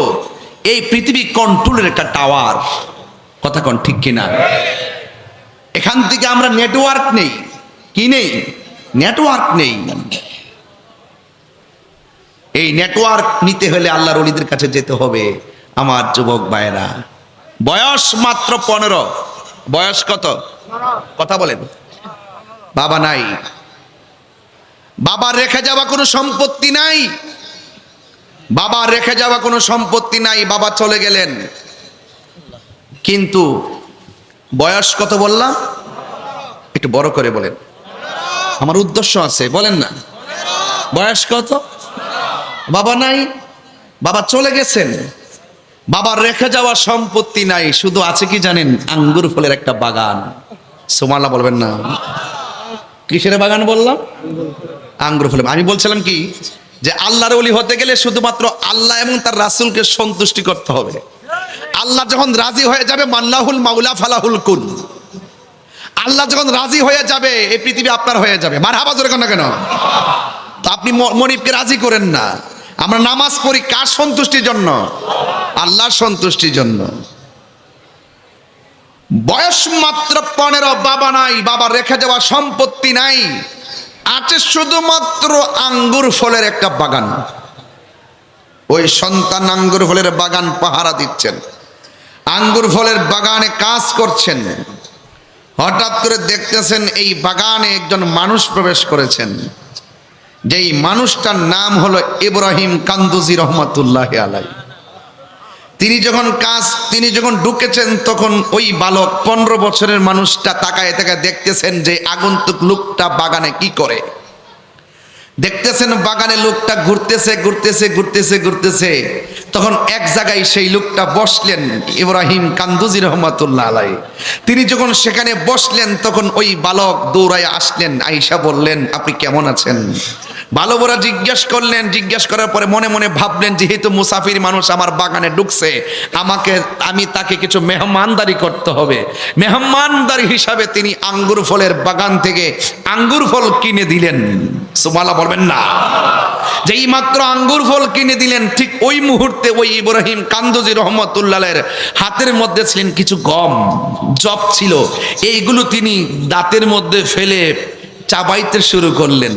এই পৃথিবী কন্ট্রোলের একটা টাওয়ার। কথা কোন ঠিক কিনা? এখান থেকে আমরা নেটওয়ার্ক নেই, কি নেই? নেটওয়ার্ক নেই। এই নেটওয়ার্ক নিতে হলে আল্লাহর ওলিদের কাছে যেতে হবে। আমার যুবক ভাইয়েরা, বয়স মাত্র 15। বয়স কত? কথা বলেন। বাবা নাই, বাবার রেখে যাওয়া কোনো সম্পত্তি নাই, বাবার রেখে যাওয়া কোনো সম্পত্তি নাই, বাবা চলে গেলেন। কিন্তু বয়স কত বললাম? একটু বড় করে বলেন, আমার উদ্দেশ্য আছে, বলেন না। বয়স কত? বাবা নাই, বাবা চলে গেছেন, বাবার রেখে যাওয়া সম্পত্তি নাই, শুধু আছে কি জানেন? আঙ্গুর ফলের একটা বাগান। সুবহানাল্লাহ বলবেন না? কিসের বাগান বললাম? আঙ্গুর ফলের। আমি বলছিলাম কি যে আল্লাহর ওলি হতে গেলে শুধুমাত্র আল্লাহ এবং তার রাসূলকে সন্তুষ্টি করতে হবে। আল্লাহ যখন রাজি হয়ে যাবে, মাল্লাহুল মাওলা ফালাহুল কুন, আল্লাহ যখন রাজি হয়ে যাবে এই পৃথিবী আপনার হয়ে যাবে। মারহাবা জোরে না কেন? তো আপনি মনিবকে রাজি করেন না। আমরা নামাজ পড়ি কার সন্তুষ্টির জন্য? আল্লাহর সন্তুষ্টির জন্য। বয়স মাত্র 15, বাবা নাই, বাবার রেখে যাওয়া সম্পত্তি নাই, আছে শুধুমাত্র আঙ্গুর ফলের একটা বাগান। ওই সন্তান আঙ্গুর ফলের বাগান পাহারা দিচ্ছেন, আঙ্গুর ফলের বাগানে কাজ করছেন। হঠাৎ করে দেখতেছেন এই বাগানে একজন মানুষ প্রবেশ করেছেন, যেই মানুষটার নাম হলো ইব্রাহিম কান্দুজি রহমাতুল্লাহি আলাইহি। তিনি যখন ঢুকেছেন তখন ওই বালক 15 বছরের মানুষটা তাকায় তাকায় দেখতেছেন যে আগন্তুক লোকটা বাগানে কি করে। দেখতেছেন বাগানে লোকটা ঘুরতেছে। তখন এক জায়গায় সেই লোকটা বসলেন, ইব্রাহিম কান্দুজি রহমাতুল্লাহ আলাইহি। তিনি যখন সেখানে বসলেন তখন ওই বালক দৌড়ায় আসলেন, আয়েশা বললেন আপনি কেমন আছেন? ভালো বড় জিজ্ঞেস করার পরে মনে মনে ভাবলেন যেহেতু মুসাফির মানুষ আমার বাগানে ঢুকছে, আমি তাকে কিছু মেহমানদারি করতে হবে। মেহমানদারি হিসাবে তিনি আঙ্গুর ফলের বাগান থেকে আঙ্গুর ফল কিনে দিলেন। সুবহানাল্লাহ বলবেন না? যেই মাত্র আঙ্গুর ফল কিনে দিলেন, ঠিক ওই মুহূর্তে ওই ইব্রাহিম কান্দুজি রহমাতুল্লাহের হাতের মধ্যে ছিলেন কিছু গম, জব ছিল। এইগুলো তিনি দাঁতের মধ্যে ফেলে চাবাইতে শুরু করলেন।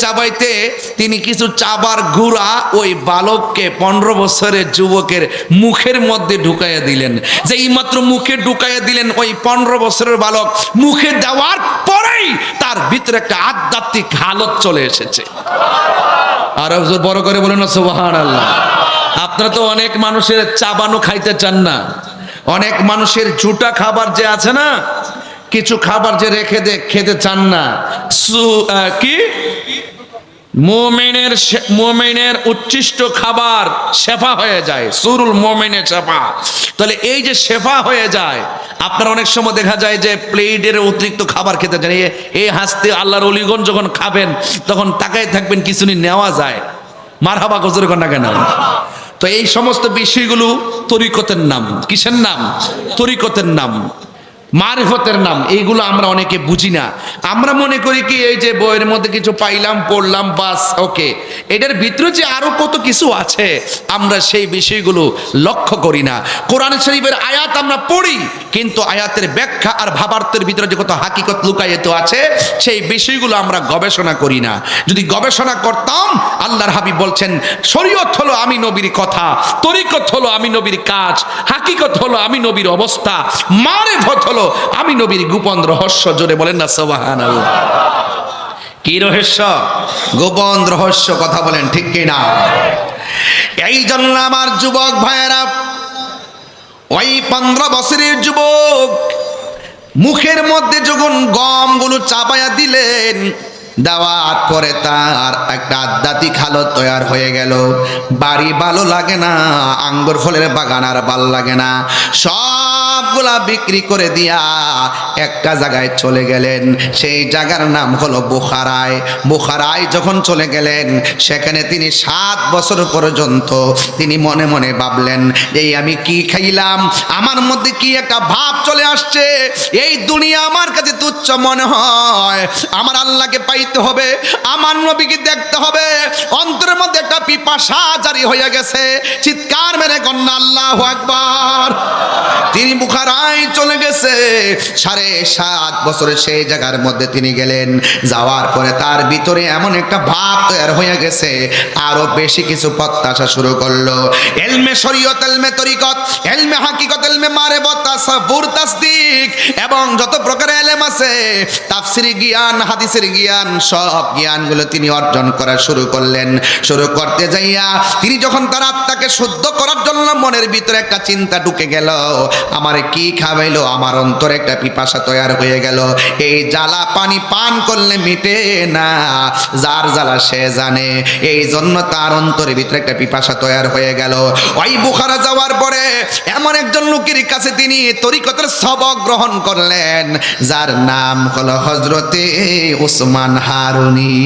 চাবাইতে তিনি কিছু চাবার গুঁড়া ওই বালককে, 15 বছরের যুবকের মুখের মধ্যে ঢুকাইয়া দিলেন। যে এই মাত্র মুখে ঢুকাইয়া দিলেন, ওই 15 বছরের বালক মুখে দেওয়ার পরেই তার ভিতরে একটা আধ্যাত্মিক হালত চলে এসেছে। আর বড় করে বলেন না সুবহানাল্লাহ। আপনারা তো অনেক মানুষের চাবানো খাইতে চান না, অনেক মানুষের ঝুটা খাবার যে আছে না, কিছু খাবার যে রেখে খেতে চান না। কি মুমিনের উচ্ছিষ্ট খাবার শেফা হয়ে যায়, সুরুল মুমিনের শেফা। তাহলে এই যে শেফা হয়ে যায়, আপনার অনেক সময় দেখা যায় যে প্লেটের অতিরিক্ত খাবার খেতে চান, এই হাসতে আল্লাহর ওলিগণ যখন খাবেন তখন তাকায় থাকবেন কিছু নেওয়া যায়। মারহাবা গজরে কন্যা কেন? তো এই সমস্ত বিষয়গুলো তরিকতের নাম। কিসের নাম? তরিকতের নাম, মারিফতের নাম। এইগুলো আমরা অনেকে বুঝি না। আমরা মনে করি কি এই যে বইয়ের মধ্যে কিছু পাইলাম, পড়লাম, বাস ওকে। এটার ভিতরে যে আরো কত কিছু আছে আমরা সেই বিষয়গুলো লক্ষ্য করি না। কোরআন শরীফের আয়াত আমরা পড়ি, কিন্তু আয়াতের ব্যাখ্যা আর ভাবার্থের ভিতরে যে কত হাকিকত লুকায়িত আছে সেই বিষয়গুলো আমরা গবেষণা করি না। যদি গবেষণা করতাম, আল্লাহর হাবিব বলছেন শরীয়ত হলো আমি নবীর কথা, তরিকত হলো আমি নবীর কাজ, হাকিকত হলো আমি নবীর অবস্থা, মারিফত হলো আমি নবীর গোপন রহস্য। জোরে বলেন না সুবহানাল্লাহ। কি রহস্য? গোপন রহস্য। কথা বলেন ঠিক কি না? এই জন্য আমার যুবক ভাইয়েরা, ওই 15 বছরের যুবক মুখের মধ্যে যখন গমগুলো চাপায়া দিলেন, দেওয়ার পরে তার একটা আধ্যাত্মিক হালত তৈরি হয়ে গেল। বাড়ি ভালো লাগে না, আঙ্গুর ফলের বাগান আর ভাল লাগে না, সবগুলা বিক্রি করে দিয়া একটা জায়গায় চলে গেলেন। সেই জায়গার নাম হলো বুখারায়। বুখারায় যখন চলে গেলেন, সেখানে তিনি 7 বছর পর্যন্ত তিনি মনে মনে ভাবলেন এই আমি কি খাইলাম, আমার মধ্যে কি একটা ভাব চলে আসছে, এই দুনিয়া আমার কাছে তুচ্ছ মনে হয়, আমার আল্লাহকে পাইতে হবে, আমার নবীকে দেখতে হবে। অন্তরের মধ্যে একটা পিপাসা জারি হয়ে গেছে। চিৎকার মেরে কন্যা আল্লাহু আকবার। তিনি বুখারায় চলে গেছে। 7.5 বছরে সেই জায়গার মধ্যে তিনি গেলেন। যাওয়ার পরে তার ভিতরে এমন একটা ভাব তৈরি হয়ে গেছে, আরো বেশি কিছু প্রত্যাশা শুরু করলো। ইলমে শরীয়ত, ইলমে তরিকত, ইলমে হাকিকত, ইলমে মারিফত, তাসাব্বুর, তাসদিক এবং যত প্রকার ইলম আছে, তাফসীরি জ্ঞান, হাদিসের জ্ঞান, সব জ্ঞানগুলো তিনি অর্জন করা শুরু করলেন। শুরু করতে যাইয়া তিনি যখন তার আত্মাকে শুদ্ধ করার জন্য মনের ভিতরে একটা চিন্তা ঢুকে গেল, আমারে কি খাওয়াইলো, আমার অন্তরে একটা পিপাসা তৈরি হয়ে গেল। এই জ্বালা পানি পান করলে মিটে না, যার জ্বালা সে জানে। এই জন্য তার অন্তরের ভিতরে একটা পিপাসা তৈরি হয়ে গেল। ওই বুখারা যাওয়ার পরে এমন একজন লোকের কাছে তিনি তরিকতের সবক গ্রহণ করলেন, যার নাম হলো হযরতে উসমান হারুনি।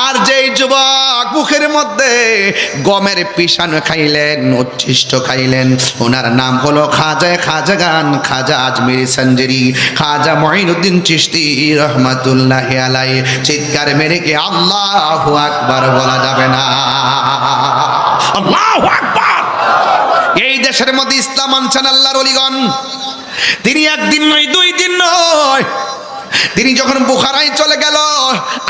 আর যেই যুবক মুখের মধ্যে গমের পিষানো খাইলেন, উচ্ছিষ্ট খাইলেন, ওনার নাম হলো খাজাগান, খাজা আজমিরি সঞ্জরি, খাজা মঈনুদ্দিন চিশতি রহমাতুল্লাহি আলাইহি। চিৎকার মেরে কি আল্লাহু আকবার বলা যাবে না? আল্লাহু আকবার। এই দেশের মধ্যে ইসলাম আনছেন আল্লাহর ওলিগণ। তিনি একদিন নয়, 2 দিন নয়, তিনি যখন বুখারায় চলে গেল,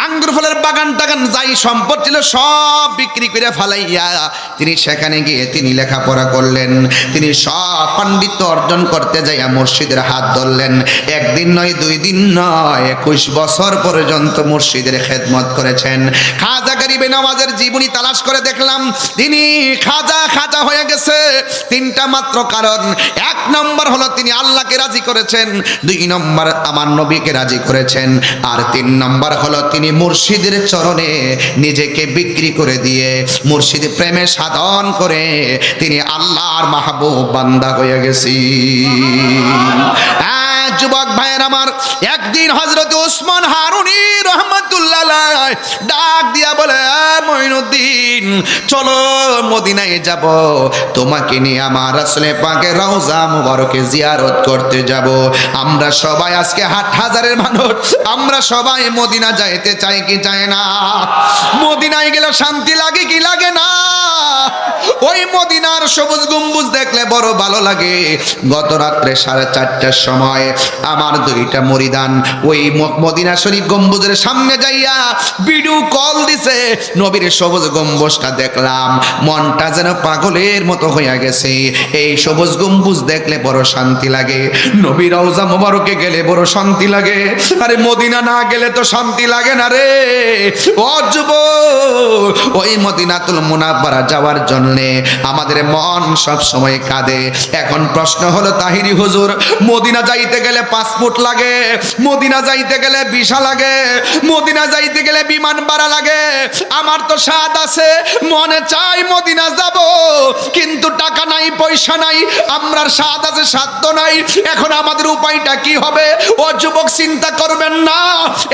আঙ্গুর ফলের বাগান টাগান যাই সম্পদ ছিল সব বিক্রি করে ফেলাইয়া তিনি সেখানে গিয়ে তিনি লেখাপড়া করলেন। তিনি সব পাণ্ডিত্য অর্জন করতে যাইয়া মুর্শিদের হাত ধরলেন। একদিন নয়, 2 দিন নয়, 21 বছর পর্যন্ত মুর্শিদের খেদমত করেছেন। খাজা গরিবে নওয়াজের জীবনী তালাশ করে দেখলাম তিনি খাজা হয়ে গেছে 3টা মাত্র কারণ। 1 নম্বর হলো তিনি আল্লাহকে রাজি করেছেন, 2 নম্বর আমার নবীকে রাজি করেছেন, আর 3 নম্বর হলো তিনি মুর্শিদের চরণে নিজেকে বিক্রি করে দিয়ে মুর্শিদ প্রেমে সাধন করে তিনি আল্লাহর মাহবুব বান্দা হয়ে গেছি। যুবক ভাইয়ের আমার, একদিন হযরত উসমান হারুনি রহমাতুল্লাহ আলাইহি ডাক দিয়া বলে, মঈনুদ্দিন চলো মদিনায় যাব, তোমাকে নিয়ে আমার রাসূল পাকের রওজা মুবারকে জিয়ারত করতে যাব। আমরা সবাই আজকে 8,000-এর মানুষ, আমরা সবাই মদিনা যাইতে চাই কি চাই না? মদিনায় গেলে শান্তি লাগে কি লাগে না? ওই মদিনার সবুজ গম্বুজ দেখলে বড় ভালো লাগে। গত রাত্রে 4:30টার সময় আমার 2টা মুরিদান ওই মদিনা শরীফ গম্বুজের সামনে যাইয়া ভিডিও কল দিছে। নবীর সবুজ গম্বুজটা দেখলাম, মনটা যেন পাগলের মতো হইয়া গেছে। এই সবুজ গম্বুজ দেখলে বড় শান্তি লাগে, নবীর রওজা মোবারকে গেলে বড় শান্তি লাগে। আরে মদিনা না গেলে তো শান্তি লাগে না রে। ও যুবক, ওই মদিনাতুল মুনাওয়ারা যাওয়ার জন্য আমাদের মন সব সময় কাঁদে। এখন প্রশ্ন হলো, তাহিরি হুজুর, মদিনা যাইতে গেলে পাসপোর্ট লাগে, মদিনা যাইতে গেলে ভিসা লাগে, মদিনা যাইতে গেলে বিমান ভাড়া লাগে। আমার তো স্বাদ আছে, মনে চাই মদিনা যাব, কিন্তু টাকা নাই, পয়সা নাই, আমরার স্বাদ আছে, সাধ্য নাই। এখন আমাদের উপায়টা কি হবে? ও যুবক, চিন্তা করবেন না,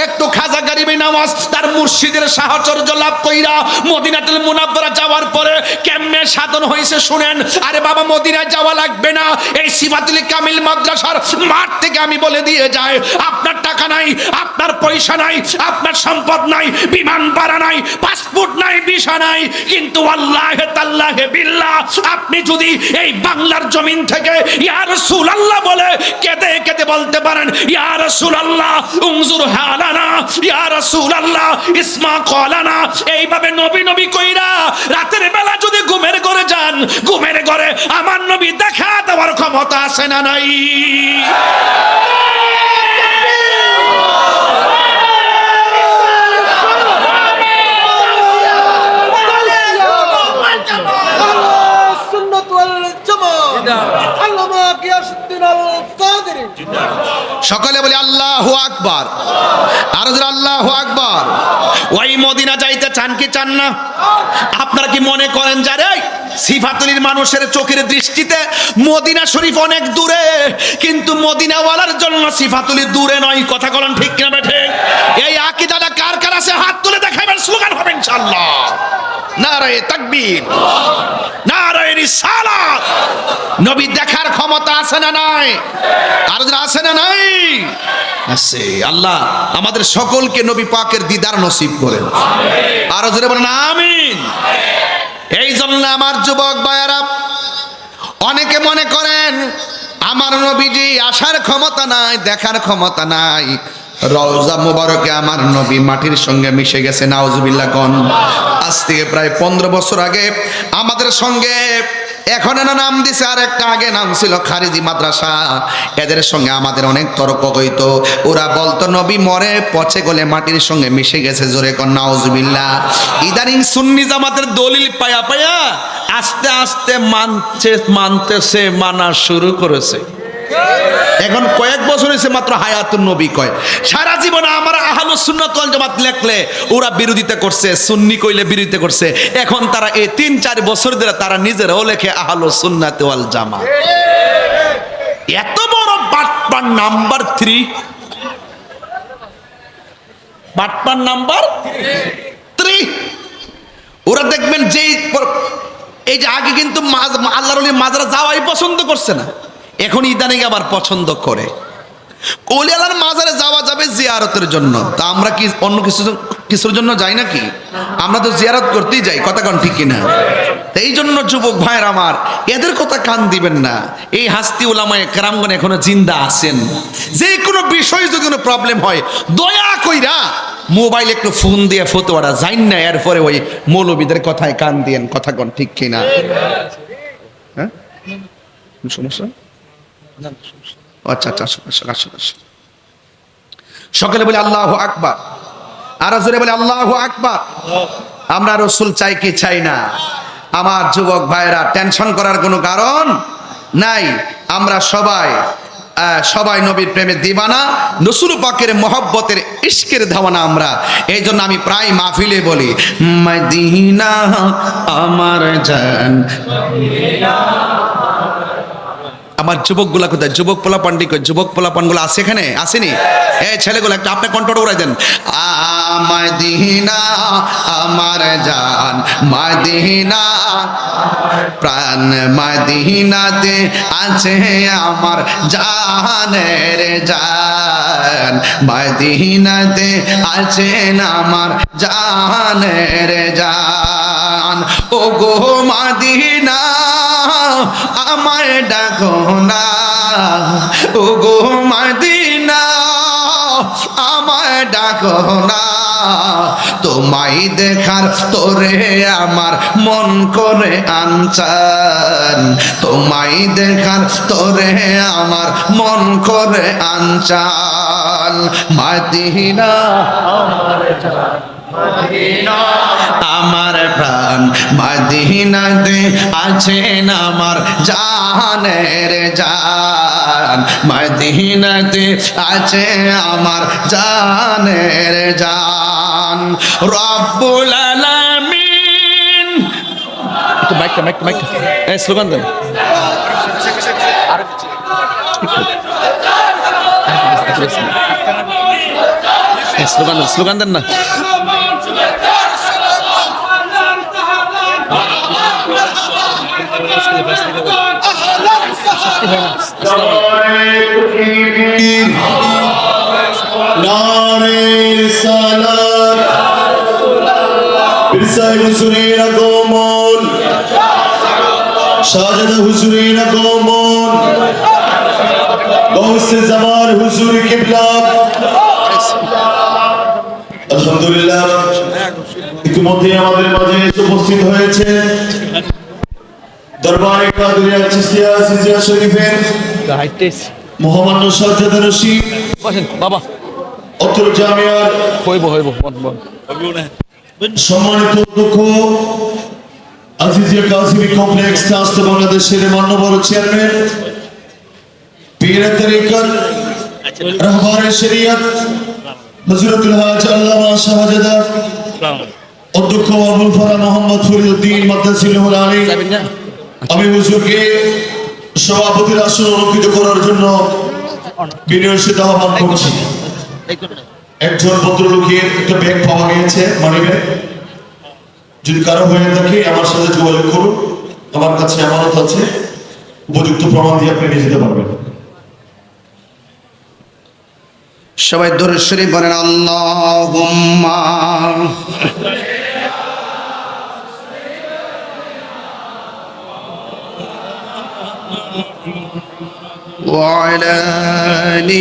একটু খাজা গরিবে নওয়াজ তার মুর্শিদের সাহচর্য লাভ কইরা মদিনাতুল মুনাওয়ারা যাওয়ার পরে কেমনে সাধন হয়েছে শুনেন। আরে বাবা, মদিনায় যাওয়া লাগবে না, এই সিফাতুল কামিল মাদ্রাসার মাঠ থেকে আমি বলে দিয়ে যাই, আপনার টাকা নাই, আপনার পয়সা নাই, আপনার সম্পদ নাই, বিমান ভাড়া নাই, পাসপোর্ট নাই, ভিসা নাই, কিন্তু আল্লাহে তাল্লাহে বিল্লাহ আপনি যদি এই বাংলার জমিন থেকে ইয়া রাসূলুল্লাহ বলে কেঁদে কেঁদে বলতে পারেন, ইয়া রাসূলুল্লাহ উনজুর হালানা, ইয়া রাসূলুল্লাহ ইসমা ক্বালানা, এইভাবে নবী নবী কইরা রাতের বেলা যদি ঘুমের ঘরে যান, ঘুমের ঘরে আমার নবী দেখা দেওয়ার ক্ষমতা আছে না নাই? সকলে বলি আল্লাহু আকবার, আরো জোরে আল্লাহু আকবার। ওই মদিনা যাইতে চান কি চান না? আপনারা কি মনে করেন যারে সিফাতুলির মানুষের চোখের দৃষ্টিতে মদিনা শরীফ অনেক দূরে, কিন্তু মদিনাওয়ালার জন্য সিফাতুলি দূরে নয়? কথা বলেন ঠিক না বেঠে? এই আকীদাটা কার কার আছে হাত তুলে দেখাবেন, স্লোগান হবে ইনশাআল্লাহ। নারায়ে তাকবীর, নারায়ে রিসালাত। নবী দেখার ক্ষমতা আছে না নাই? আর যারা আছে না নাই? আছে। আল্লাহ আমাদের সকলকে নবী পাকের দিদার নসিব করেন, আমিন। আর যারা বলেন আমিন। এই জন্য আমার যুবক ভাইয়ারা, অনেকে মনে করেন আমার নবীজি আসার ক্ষমতা নাই, দেখার ক্ষমতা নাই, রওজা মুবারকে আমার নবী মাটির সঙ্গে মিশে গেছে। নাউজুবিল্লাহ কোন। আজ থেকে প্রায় 15 বছর আগে আমাদের সঙ্গে, এখন না নাম দিছে, আর একটা আগে নাম ছিল খারিজি মাদ্রাসা, এদের সঙ্গে আমাদের অনেক তর্ক হইতো। ওরা বলতো নবী মরে পচে গলে মাটির সঙ্গে মিশে গেছে। জোরে কোন নাউজুবিল্লাহ। ইদানিং সুন্নি জামাতের দলিল পায়া পায়া আস্তে আস্তে মানতেছে, মানা শুরু করেছে। এখন কয়েক বছর হয়েছে মাত্র হায়াতুন নবী কয়। সারা জীবন আমার আহলুস সুন্নাত ওয়াল জামাত লেখলে ওরা বিরোধিতা করছে, সুন্নি কইলে বিরোধিতা করছে। এখন তারা এই 3-4 বছর ধরে তারা নিজেরাও লেখে আহলুস সুন্নাত ওয়াল জামাত। এত বড় বাটপার নাম্বার 3, বাটপার নাম্বার 3। ওরা দেখবেন যে এই যে আগে কিন্তু আল্লাহর ওলি মাজারে যাওয়াই পছন্দ করছে না, এখন ইদানিং আবার পছন্দ করে। ওলি আল্লাহর মাজারে যাওয়া যাবে জিয়ারতের জন্য, তা আমরা কি অন্য কিছুর জন্য যাই নাকি? আমরা তো জিয়ারত করতেই যাই, কথা কোন ঠিক কিনা? এই জন্য যুবক ভাইয়ের আমার, এদের কথা কান দিবেন না। এই হাস্তি উলামায়ে কেরামগণ এখনো জিন্দা আছেন। যে কোনো বিষয় যদি কোনো প্রবলেম হয়, দয়া কইরা মোবাইল একটু ফোন দিয়ে ফতোয়াটা যাইন না, এরপরে ওই মৌলবীদের কথায় কান দিয়েন, কথা কোন ঠিক কিনা? হ্যাঁ, সমস্যা? আচ্ছা আচ্ছা, সকলে বলে আল্লাহু আকবার, আর জোরে বলে আল্লাহু আকবার। আমরা রাসূল চাই কি চাই না? আমার যুবক ভাইরা, টেনশন করার কোনো কারণ নাই। আমরা সবাই নবীর প্রেমে দিবানা, রাসূল পাকের মহব্বতের ইশকের ধাওয়ানা আমরা। এই জন্য আমি প্রায় মাহফিলে বলি, মদিনা আমার জান। আমার যুবকগুলা কোথায়? যুবক পোলাপান্ডি কই? যুবক পোলাপানগুলো আছে এখানে? আসেনি? এই ছেলেগুলো একটা আপনার কণ্ঠটা উড়াই দেন। মদিনা আমার জান, মদিনা প্রাণ, মদিনাতে আছে আমার জানের জান, মদিনাতে আছেন আমার জানের জান। ও গো মদিনা আমায় ডাকো না, ও গো মদিনা আমায় ডাকো না, তোমায় দেখার তোরে আমার মন করে আনচান, তোমায় দেখার তোরে আমার মন করে আনচান। মদিনা আমার জান, আমার প্রাণ, মদিনাতে আছেন আমার জানের জান, মদিনাতে আছে আমার জানের জান। রব্বুল আলামিন, একটু মাইকটা এই স্লোগান দেন। স্লোগান দেন না। হুজুরের আগমন, শাহজাদা হুজুরের আগমন, গৌসে জামান হুজুর কিবলা। আলহামদুলিল্লাহ, ইতিমধ্যে আমাদের মাঝে উপস্থিত হয়েছে দরবারে কাদরিয়া চিশতিয়া সিজিয়া শরীফের মহামান্য শাহজাদা রশিদ বাবা অত্র জামিয়ার সম্মানিত অধ্যক্ষ আজিজিয়া কাসিমি কমপ্লেক্স ট্রাস্ট বাংলাদেশের মাননীয় চেয়ারম্যান, পীরে তরিকত রাহবারে শরীয়ত হযরতুল হাজ আল্লামা শাহজাদা অধ্যক্ষ আবুল ফারা মোহাম্মদ ফরিদউদ্দিন মাদ্রাসিল আলী, আমি হুজুরকে সভাপতির আসন অলঙ্কৃত করার জন্য বিনয়ের সাথে আহ্বান করছি। একজন ভদ্রলোকের একটা ব্যাগ পাওয়া গিয়েছে, মানি ব্যাগ। যদি কারো হয়ে থাকে আমার সাথে যোগাযোগ করুন, আমার কাছে আমানত আছে, উপযুক্ত প্রমাণ দিয়ে আপনি নিয়ে যেতে পারবেন। সবাই দরুদ শরীফ বলেন আল্লাহুম্মা। وعلى آل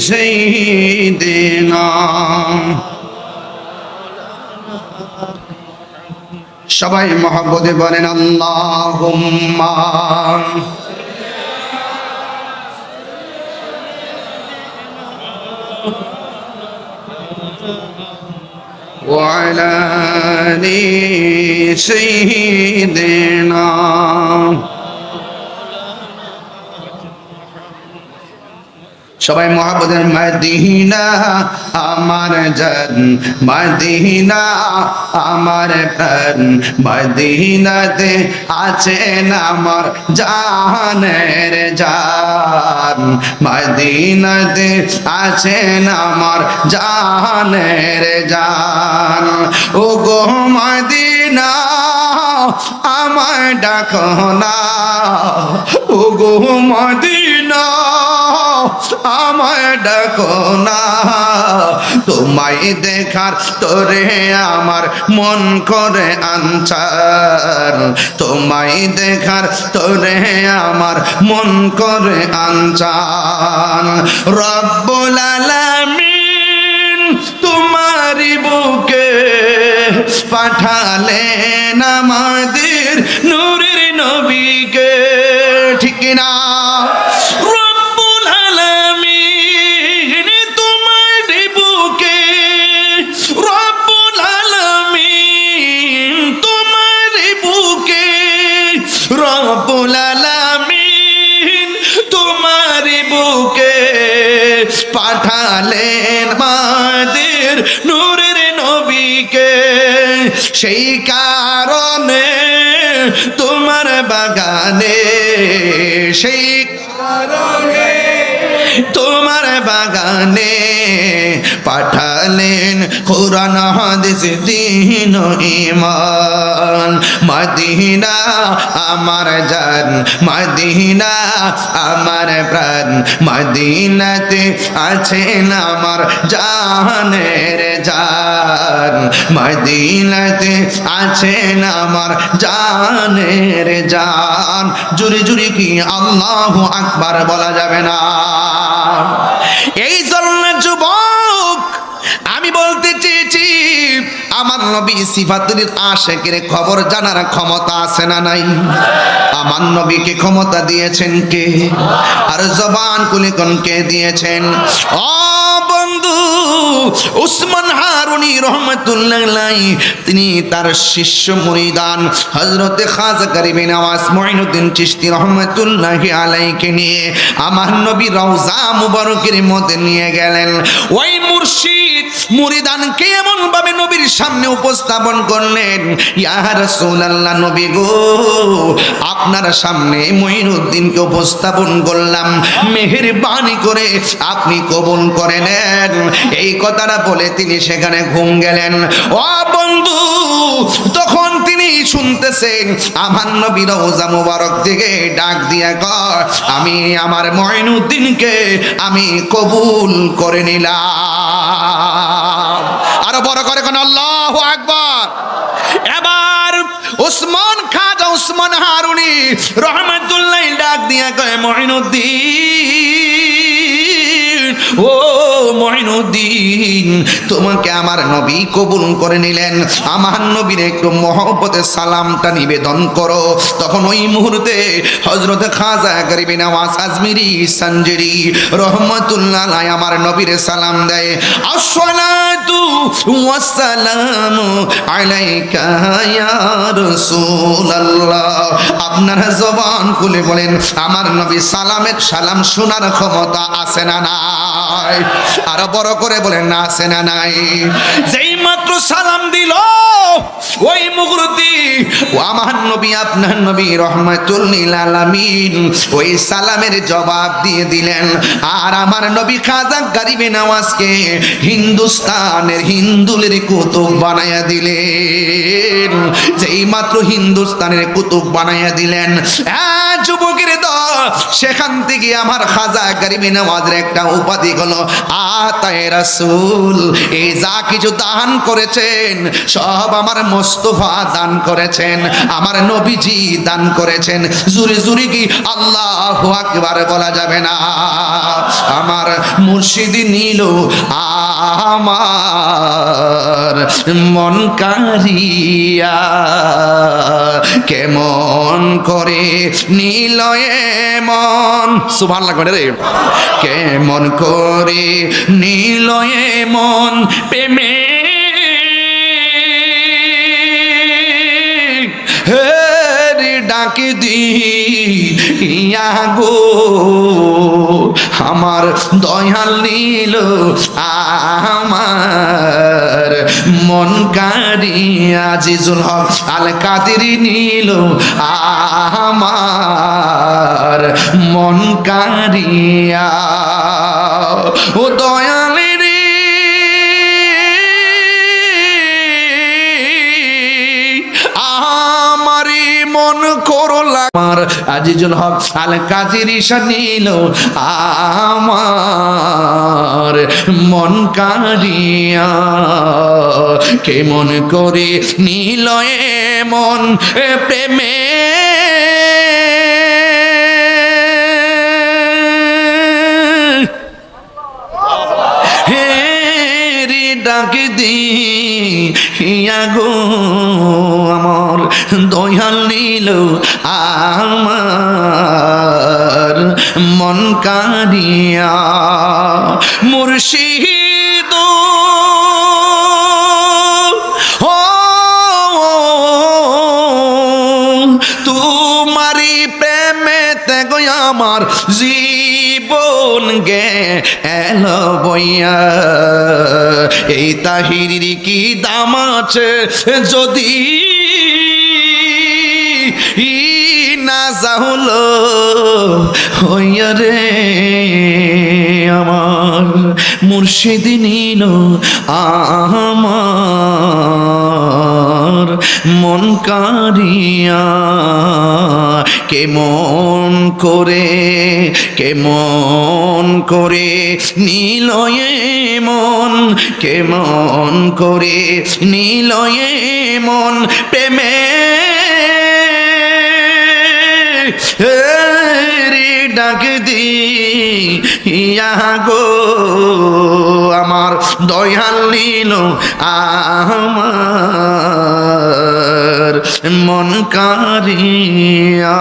سيدنا সবাই মহব্বতে বলেন আল্লাহুম্মা وعلى آل سيدنا সবাই মহব্বতের মদিনা আমার জান, মদিনা আমার প্রাণ, মদিনাতে আছেন আমার জানের জান, মদিনাতে আছেন আমার জানের জান। ও গো মদিনা আমার ডাকো না, ও গো মদিনা আমায় ডাকো না, তোমায় দেখার তোরে আমার মন করে আনচার, তোমায় দেখার তোরে আমার মন করে আনচার। রব্বুল আলামিন তোমারি বুকে পাঠালেন আমাদের নূরের নবীকে, ঠিক না? রব্বুল আলামিন তোমার বুকে পাঠালেন আমাদের নূরের নবীকে, সেই কারণে তোমার বাগানে, সেই কারণে তোমার বাগানে পাঠালেন কোরআন হাদিস দ্বীন ও ঈমান। মদিনা আমার জান, মদিনা আমার প্রাণ, মদিনাতে আছেন আমার জানের জান, মদিনাতে আছেন আমার জানের জান। জুরি জুরি কি আল্লাহু আকবার বলা যাবে না? এই জন্য যুবক আমি বলতে চেয়েছি, আমার নবী সিফাতুল আশিকের খবর জানার ক্ষমতা আছে না নাই? আমার নবীকে ক্ষমতা দিয়েছেন কে? আর জবান খুলে কোন কে দিয়েছেন? ও বন্ধু, উসমান হারুনি রহমাতুল্লাহ আলাইহি তিনি তার শিষ্য মুরিদান হযরতে খাজা গরিবে নওয়াজ মুঈনুদ্দিন চিশতি রহমাতুল্লাহি আলাইহিকে নিয়ে আমার নবী রওজা মুবারকের মধ্যে নিয়ে গেলেন। ওই মুর্শিদ মুরিদানকে এমন ভাবে নবীর সামনে উপস্থাপন করলেন, ইয়া রাসূলুল্লাহ, নবী গো আপনার সামনে মুঈনুদ্দিনকে উপস্থাপন করলাম, মেহেরবানি করে আপনি কবুল করে নেন। এই কথাটা বলে তিনি সেখানে ঘুম গেলেন। ও বন্ধু, তখন তিনি শুনতেছেন আমার নবী রওজা মুবারক থেকে ডাক দিয়া কয়, আমি আমার মুঈনুদ্দিনকে আমি কবুল করে নিলাম। আরো বড় করে কোন আল্লাহু আকবার। এবার উসমান খাজা উসমান হারুনি রহমাতুল্লাহ ডাক দিয়া কয়, মুঈনুদ্দিন, ও মুঈনুদ্দিন, তোমাকে আমার নবী কবুল করে নিলেন, আমার নবীর একটু মহব্বতে সালামটা নিবেদন করো। তখন ওই মুহূর্তে হযরত খাজা গরিবে নওয়াজ আজমিরি সঞ্জরি রহমাতুল্লাহ আলাইহি আমার নবীর সালাম দেয়, আসসালাতু ওয়াসসালামু আলাইকা ইয়া রাসূলুল্লাহ। আপনারা জবান খুলে বলেন, আমার নবী সালামের সালাম শোনার ক্ষমতা আছে না নাই? আরো বড় করে বলেন, না আছে না নাই? যেই মাত্র সালাম দিল ওই মুহূর্তে আমার নবী আপনার নবী রাহমাতুল লিল আলামিন ওই সালামের জবাব দিয়ে দিলেন। আর আমার নবী খাজা গরিবে নওয়াজকে হিন্দুস্তানের হিন্দুলের কুতুব বানায়া দিলেন। যেই মাত্র হিন্দুস্তানের কুতুব বানায়া দিলেন, যুবকের দল সেখান থেকে আমার খাজা গরিবি নওয়াজের একটা উপাধি হলো আতায়ে রাসূল। এই যা কিছু দান করেছেন সব আমার মোস্তফা দান করেছেন, আমার নবীজি দান করেছেন। জুরি জুরি কি আল্লাহু আকবার বলা যাবে না? আমার মুর্শিদ নিল আমার মন কারিয়া, কেমন করে নিল মন, সুবহানাল্লাহ করে রে, কেমন করে নিল মন প্রেমে ডাকে দিয়া গো, আমার দয়াল নিল আমার মন কারিয়া। আজিজুল হক আল কাদেরী নিল আমার মন কারিয়া। ও দয়ালের আমারি মন করলা, আমার আজিজুল হক আল কাদেরী নিল আমার মন কারিয়া, কেমন করে নিল মন প্রেমে ডাক দিয়া গো, আমার দয়াল নিল আমার মন কারিয়া। মুর্শিদ তোমারি প্রেমেতে গো আমার জীবন গেল বইয়া। এই তাহিরির কি দাম আছে যদি না যাহলো হইয়া রে, আমার মুর্শিদ নিল আমার মন কারিয়া। কেমন করে নিল মন, কেমন করে নিল মন প্রেমে ডাক দিয়া গো, আমার দয়াল নিল আমার মন কারিয়া।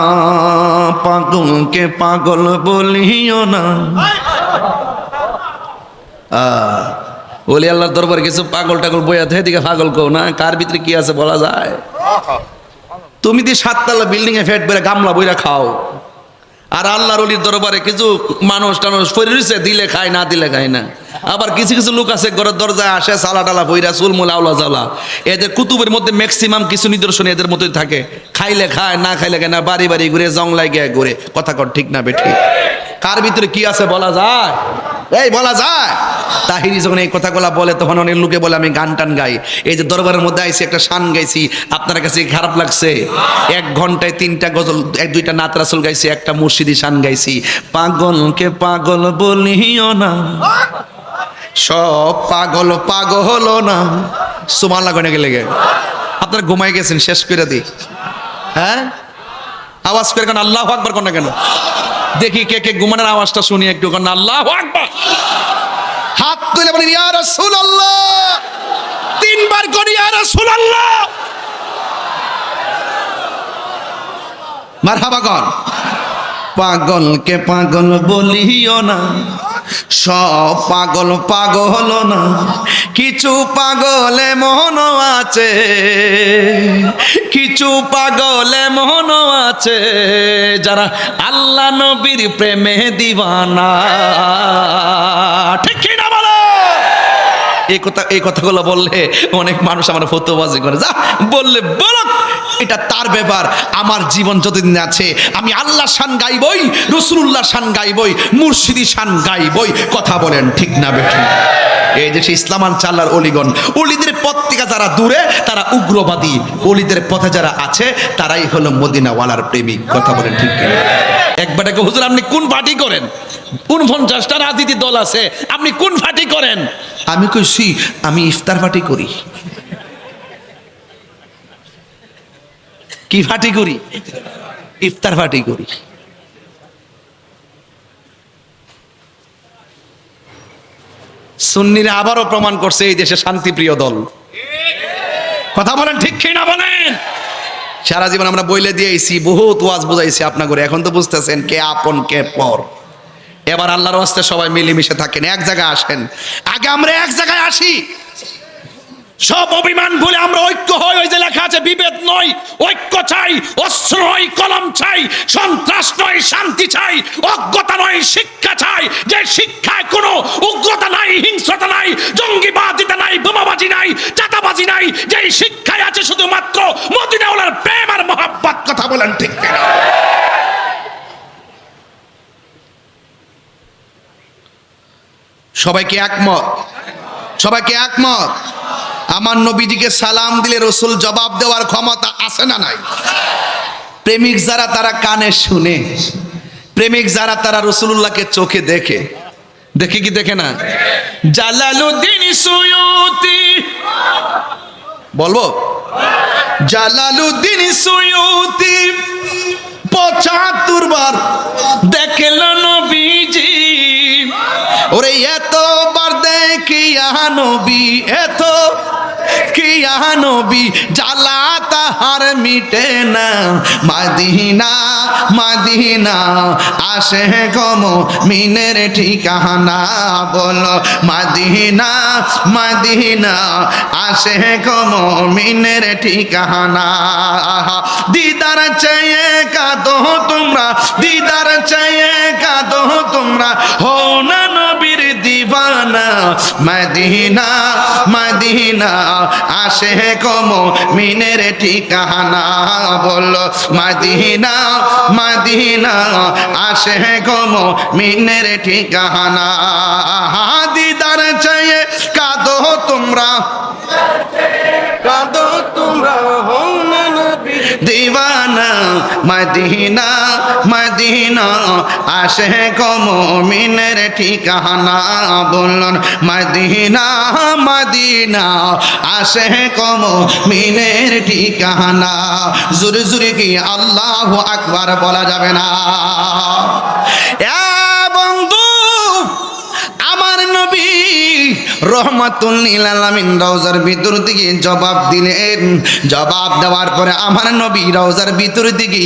পাগলকে পাগল বলিও না, ওলি আল্লাহর দরবারে কিছু পাগল টাগল বইয়া থাকে দিকে পাগল কও না, কার ভিতরে কি আছে বলা যায়? তুমি দি 7 তলা বিল্ডিং এ ফেট বেড়ে গামলা বইরা খাও, আর আল্লাহর ওলির দরবারে কিছু মানুষ টানুষ ফরিছে, দিলে খায় না দিলে খায় না। আবার কিছু কিছু লোক আছে ঘরের দরজায় আসে সালা টালা বইরা চুলমুল আওলা জ্বালা, এদের কুতুবের মধ্যে ম্যাক্সিমাম কিছু নিদর্শন এদের মতোই থাকে। খাইলে খায় না খাইলে খায় না, বাড়ি বাড়ি ঘুরে জংলায় গিয়ে ঘুরে। কথা কর ঠিক না বেঠি? কার ভিতরে কি আছে বলা যায়? এই বলা যায়? তাহিরি যখন এই কথাগুলা বলে তখন অনেক লোকে বলে আমি গান টান গাই। এই যে দরবারের মধ্যে আইসি একটা শান গাইছি, আপনার কাছে খারাপ লাগছে? 1 ঘন্টায় 3টা গজল 1-2টা নাত রাসূল গাইছি, একটা মুর্শিদি শান গাইছি। পাগলকে পাগল বলিও না, সব পাগল পাগল না। সুবহানাল্লাহ গনে গেলে আপনারা ঘুমাই গেছেন, শেষ করে দিই। হ্যাঁ আওয়াজ করে কেন আল্লাহু আকবার কোন না কেন? দেখি কে কে ঘুমানোর আওয়াজটা শুনি একটু, কোন আল্লাহু আকবার। হাত তুলে বলেন ইয়া রাসূলুল্লাহ, 3 বার করি ইয়া রাসূলুল্লাহ। মারহাবা কর। পাগলকে পাগল বলিও না, সব পাগল পাগল না। কিছু পাগলে মন আছে, কিছু পাগলে মন আছে, যারা আল্লাহ নবীর প্রেমে দিওয়ানা। ঠিক কি না বলো? এই কথাগুলো বললে অনেক মানুষ আমার ফতোয়াবাজি করে, যা বললে বলো, এটা তার ব্যাপার। আমার জীবন যতদিন আছে আমি আল্লাহর শান গাইবই, রাসূলুল্লাহর শান গাইবই, মুর্শিদি শান গাইবই। কথা বলেন ঠিক না বেঠিক? এই যে ইসলামান চাল্লার অলিগণ, অলিদের পথ থেকে যারা দূরে তারা উগ্রবাদী, অলিদের পথে যারা আছে তারাই হলো মদিনাওয়ালার প্রেমিক। কথা বলেন ঠিক কিনা? একবারটাকে হুজুর আপনি কোন পার্টি করেন? 49টা রাজনীতি দল আছে, আপনি কোন পার্টি করেন? আমি কইছি আমি ইফতার পার্টি করি। কি পার্টি করি? ইফতার পার্টি করি। সুন্নিরা আবারও প্রমাণ করছে এই দেশে শান্তিপ্রিয় দল। কথা বলেন ঠিক কি না বলেন? সারা জীবন আমরা বইলে দিয়েছি, বহুত ওয়াজ বুঝাইছি আপনাকে, এখন তো বুঝতেছেন কে আপন কে পর। এবার আল্লাহর ওয়াস্তে সবাই মিলেমিশে থাকেন, এক জায়গায় আসেন। আগে আমরা এক জায়গায় আসি, সব অভিমান বলে আমরা ঐক্য হই। ওই যে লেখা আছে বিভেদ নয় ঐক্য চাই, অস্ত্র নয় কলম চাই, সন্ত্রাস নয় শান্তি চাই, অজ্ঞতা নয় শিক্ষা চাই। যে শিক্ষায় কোনো উগ্রতা নাই, হিংস্রতা নাই, জঙ্গিবাদিতা নাই, বোমাবাজি নাই, চাঁদাবাজি নাই, যে শিক্ষায় আছে শুধুমাত্র মদিনাওয়ালার প্রেম আর মহব্বত। কথা বলেন ঠিক কিনা? সবাইকে একমত? সবাইকে একমত? আমার নবীজিকে সালাম দিলে রসুল জবাব দেওয়ার ক্ষমতা আছে না নাই? প্রেমিক যারা তারা কানে শুনে, প্রেমিক যারা তারা রসুলুল্লাহকে চোখে দেখে। দেখে কি দেখে না? জালালউদ্দিন সুয়ুতি, বলবো জালালউদ্দিন সুয়ুতি 75 বার দেখল নবীজি। ওরে এতবার দেখিয়া নবী, এত কিয়া নবী জ্বালা তাহার মিটে না। মদিনা মদিনা আসে গম মিনের ঠিকানা, বলো মদিনা মদিনা আসে গম মিনের ঠিকানা। দিদার চেয়ে কাঁদো তোমরা, দিদার চেয়ে কাঁদো তোমরা, হো না নবীর দিবানা। মদিনা মদিনা আসে কম মিনের ঠিকানা, বলো মদিনা মদিনা আসে কম মিনের ঠিকানা। দিদার চেয়ে কাঁদো তোমরা, কাঁদো তোমরা, হো না নবীর দিওয়ানা। মদিনা মদিনা আসে কম মিনের ঠিকানা, বলুন মদিনা মদিনা আসে কম মিনের ঠিকানা। জোরে জোরে কি আল্লাহু আকবার বলা যাবে না? বন্ধু আমার নবী রহমাতুল লিল আলামিন রওজার ভিতর থেকে জবাব দিলেন। জবাব দেওয়ার পরে আমার নবী রওজার ভিতর থেকে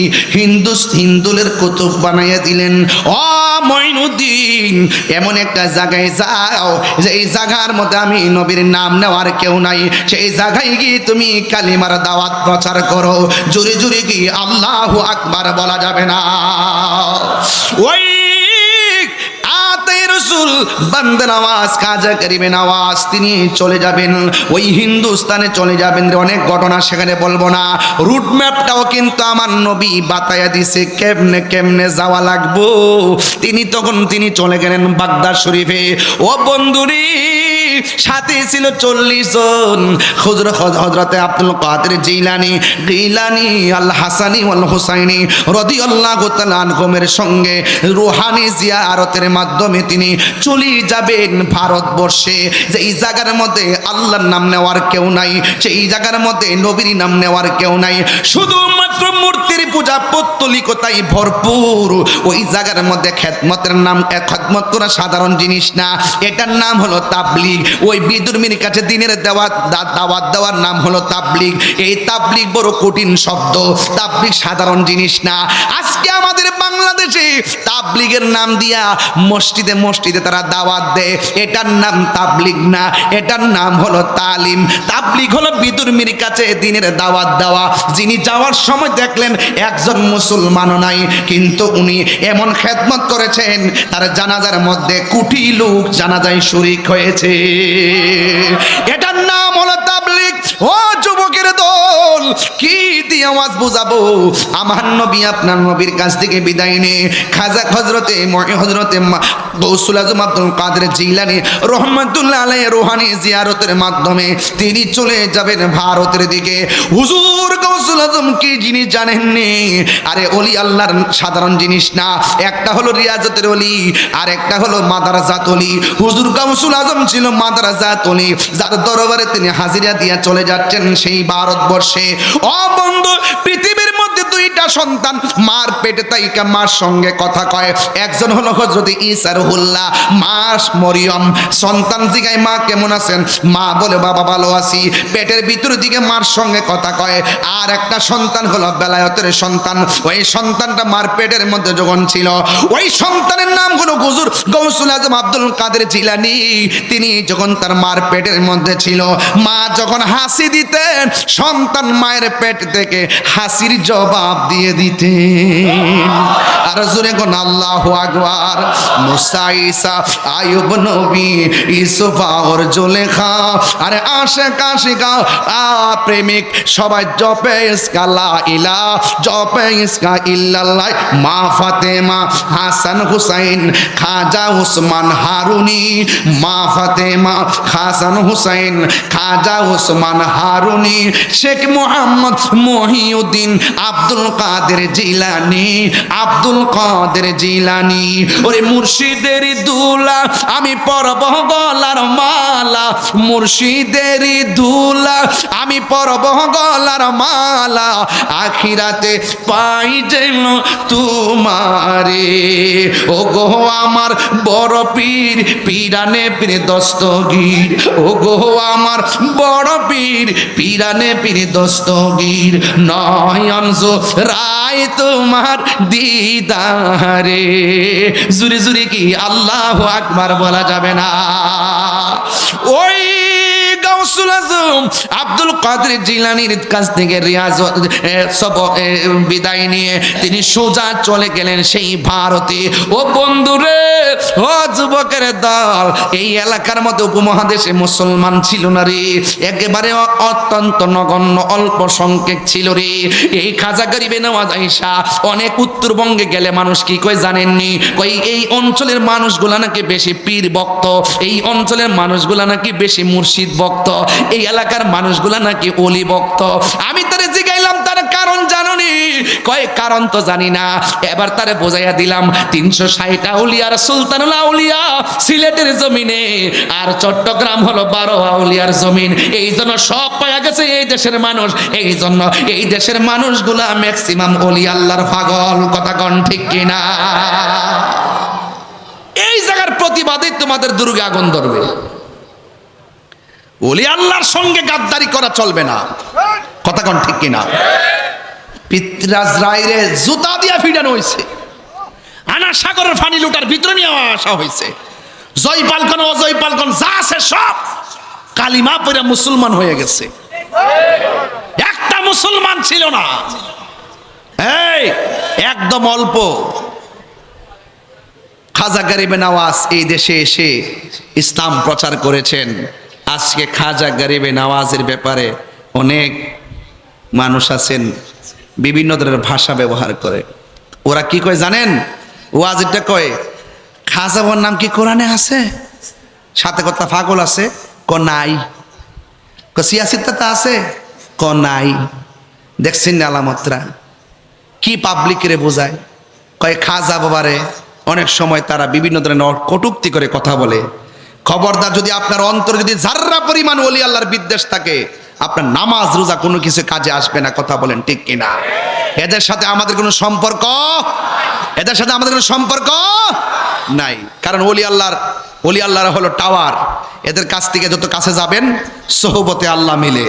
হিন্দুলের কুতুব বানাইয়া দিলেন। ও মঈনুদ্দিন, এমন একটা জায়গায় যাও যেই জায়গার মধ্যে আমি নবীর নাম নেওয়ার কেউ নাই, সেই জায়গায় গিয়ে তুমি কালিমার দাওয়াত প্রচার করো। জোরে জোরে কি আল্লাহু আকবার বলা যাবে না? ওই বান্দা নওয়াজ খাজা করিমে নওয়াজ তিনি চলে যাবেন, ওই হিন্দুস্তানে চলে যাবেন। অনেক ঘটনা সেখানে বলবো না, রুট ম্যাপটাও কিন্তু আমার নবী বাতায়া দিছে কেমনে কেমনে যাওয়া লাগবো। তিনি চলে গেলেন বাগদাদ শরীফে। ও বন্ধুরি, সাথে ছিল 40 জন। হযরতে আব্দুল কাদের জিলানী, গিলানী, আল হাসানী ওয়াল হুসাইনী রাদিয়াল্লাহু তাআলা আনহুমের সঙ্গে রুহানি জিয়ারতের মাধ্যমে তিনি চলে যাবেন ভারতবর্ষে। যেই জায়গার মধ্যে আল্লাহর নাম নেওয়ার কেউ নাই, সেই জায়গার মধ্যে নবীর নাম নেওয়ার কেউ নাই, শুধুমাত্র মূর্তির পূজা পৌত্তলিকতাই ভরপুর। ওই জায়গার মধ্যে খেদমতের নাম, খেদমত করা সাধারণ জিনিস না, এটার নাম হলো তাবলীগ। ওই বিদুর্মীর কাছে দিনের দাওয়াত দেওয়ার নাম হলো তাবলীগ। এই তাবলীগ বড় কঠিন শব্দ, তাবলীগ সাধারণ জিনিস না। আজকে আমাদের বাংলাদেশে তাবলীগের নাম দিয়া মসজিদে মসজিদে তারা দাওয়াত দেয়, এটার নাম তাবলীগ না, এটার নাম হলো তালিম। তাবলীগ হলো বিদুর্মীর কাছে দিনের দাওয়াত দেওয়া। যিনি যাওয়ার সময় দেখলেন একজন মুসলমানও নাই, কিন্তু উনি এমন খেদমত করেছেন তার জানাজার মধ্যে কোটি লোক জানাজায় শরীক হয়েছে। এটার নাম হলো তাবলীগ। ও যুবকের দল, কি আওয়াজ বুঝাবো আমার নবী আপনার নবীর কাছ থেকে বিদায় নিয়ে খাজা হযরতে গৌসুল আজম আব্দুল কাদের জিলানী রহমাতুল্লাহ আলাইহি রুহানি জিয়ারতের মাধ্যমে তিনি চলে যাবেন ভারতের দিকে। হুজুর গৌসুল আজম কি জিনিস জানেননি? আরে ওলি আল্লাহর সাধারণ জিনিস না, একটা হলো রিয়াজতের ওলি আর একটা হলো মাদারাজাত ওলি। হুজুর গৌসুল আজম ছিল মাদারাজাত ওলি, যার দরবারে তিনি হাজিরা দিয়া চলে যাচ্ছেন সেই ভারতবর্ষে। ও বন্ধু, পৃথিবীর মধ্যে দুইটা সন্তান মার পেটে তাইকা মার সঙ্গে কথা কয়, একজন হলো হযরত ঈসা রুহুল্লাহ, মা মরিয়ম। সন্তান জিগায় মা কেমন আছেন? মা বলে বাবা ভালো আছি। পেটের ভিতর দিকে মার সঙ্গে কথা কয়। আর একটা সন্তান হলো বেলায়েতের সন্তান, ওই সন্তানটা মার পেটের মধ্যে যখন ছিল, ওই সন্তানের নাম হলো হুজুর গৌসুল আজম আব্দুল কাদের জিলানী। তিনি যখন তার মার পেটের মধ্যে ছিল, মা যখন হাসি দিতেন, সন্তান মায়ের পেট থেকে হাসির জবাব দিয়ে দিতেন। আর জোরে কোন আল্লাহু আকবার। মুসা, ঈসা, আইয়ুব নবী, ইউসুফ আর জুলেখা, আরে আশিক আশিকা প্রেমিক সবাই জপে ইসকা লা ইলাহা, জপে ইসকা ইল্লাল্লাহ। মা ফাতেমা, হাসান হুসাইন, খাজা উসমান হারুনি। মা ফাতেমা, হাসান হুসাইন, খাজা উসমান হারুনি, শেখ মুহাম্মদ মহিউদ্দিন, আব্দুল কাদের জিলানী, আব্দুল কাদের জিলানী। ওরে মুর্শিদের দুলা আমি পরব গলার মালা, মুর্শিদের দুলা আমি পরব গলার মালা, আখিরাতে পাই যেন তোমারে। ও গো আমার বড় পীর, পীরানে পীর দস্তগীর। ও গো আমার বড় পীর, পীরানে পীর দস্তগীর। নয়ন রায় তোমার দিদারে। জুরে জুরে কি আল্লাহু আকবার বলা যাবে না? ওই গৌসুল আজম আব্দুল কাদের জিলানীর কাছ থেকে বিদায় নিয়ে তিনি সোজা চলে গেলেন সেই ভারতে। ও বন্ধুরে, ও যুবকের দল, এই এলাকার মধ্যে উপমহাদেশে মুসলমান ছিল না রে, একেবারে অত্যন্ত নগণ্য অল্প সংখ্যক ছিল রে। এই খাজা গরিবে নওয়াজ আয়েশা অনেক উত্তরবঙ্গে গেলে মানুষ কি কয় জানেননি? কই এই অঞ্চলের মানুষগুলা নাকি বেশি পীর ভক্ত, এই অঞ্চলের মানুষগুলা নাকি বেশি মুর্শিদ ভক্ত, এই এলাকার মানুষগুলা নাকি ওলি ভক্ত। আমি তারে জিগাইলাম তার কারণ জানোনি? কয় কারণ তো জানি না। এবার তারে বোঝাইয়া দিলাম 360 আউলিয়ার সুলতানুল আউলিয়া সিলেটের জমিনে, আর চট্টগ্রাম হলো 12 আউলিয়ার জমিন। এই জন্য সব পাওয়া গেছে এই দেশের মানুষ, এই জন্য এই দেশের মানুষগুলা ম্যাক্সিমাম ওলি আল্লাহর পাগল। কথা কন ঠিক কিনা? এই জায়গার প্রতিবাদে তোমাদের দুর্গে আগুন ধরবে। ওলি আল্লাহর সঙ্গে গাদ্দারি করা চলবে না। কথা কন ঠিক কিনা? পিতরাজ রায়রে জুতা দিয়া ফিডানো হয়েছে, আনা সাগরের পানি লুটার ভিতরে নিয়ে আসা হয়েছে। জয় পালকন অজয় পালকন যা আছে সব কালিমা পড়ে মুসলমান হয়ে গেছে। একটা মুসলমান ছিল না, এই একদম অল্প। খাজা গরিবে নওয়াজ এই দেশে এসে ইসলাম প্রচার করেছেন। আজকে খাজা গরিবে নওয়াজের ব্যাপারে অনেক মানুষ আছেন বিভিন্ন ধরনের ভাষা ব্যবহার করে। ওরা কি কয় জানেন? ওয়াজিরটা কয় খাজা বাবার নাম কি কোরআনে আছে? সাথে কথা পাগল আছে ক নাই, ক সিয়াসিতা আছে ক নাই। দেখছেন না আলামতরা কি পাবলিকরে বোঝায়? কয় খাজা বাবারে অনেক সময় তারা বিভিন্ন ধরনের কটূক্তি করে কথা বলে। খবরদার, যদি আপনার অন্তরে যদি যার্রা পরিমাণ ওলি আল্লাহর বিদ্বেষ থাকে, আপনার নামাজ রোজা কোনো কিছু কাজে আসবে না। কথা বলেন ঠিক কিনা? এদের সাথে আমাদের কোনো সম্পর্ক, এদের সাথে আমাদের কোনো সম্পর্ক নাই। কারণ ওলি আল্লাহর হলো টাওয়ার। এদের কাছ থেকে যত কাছে যাবেন সোহবতে আল্লাহ মিলে,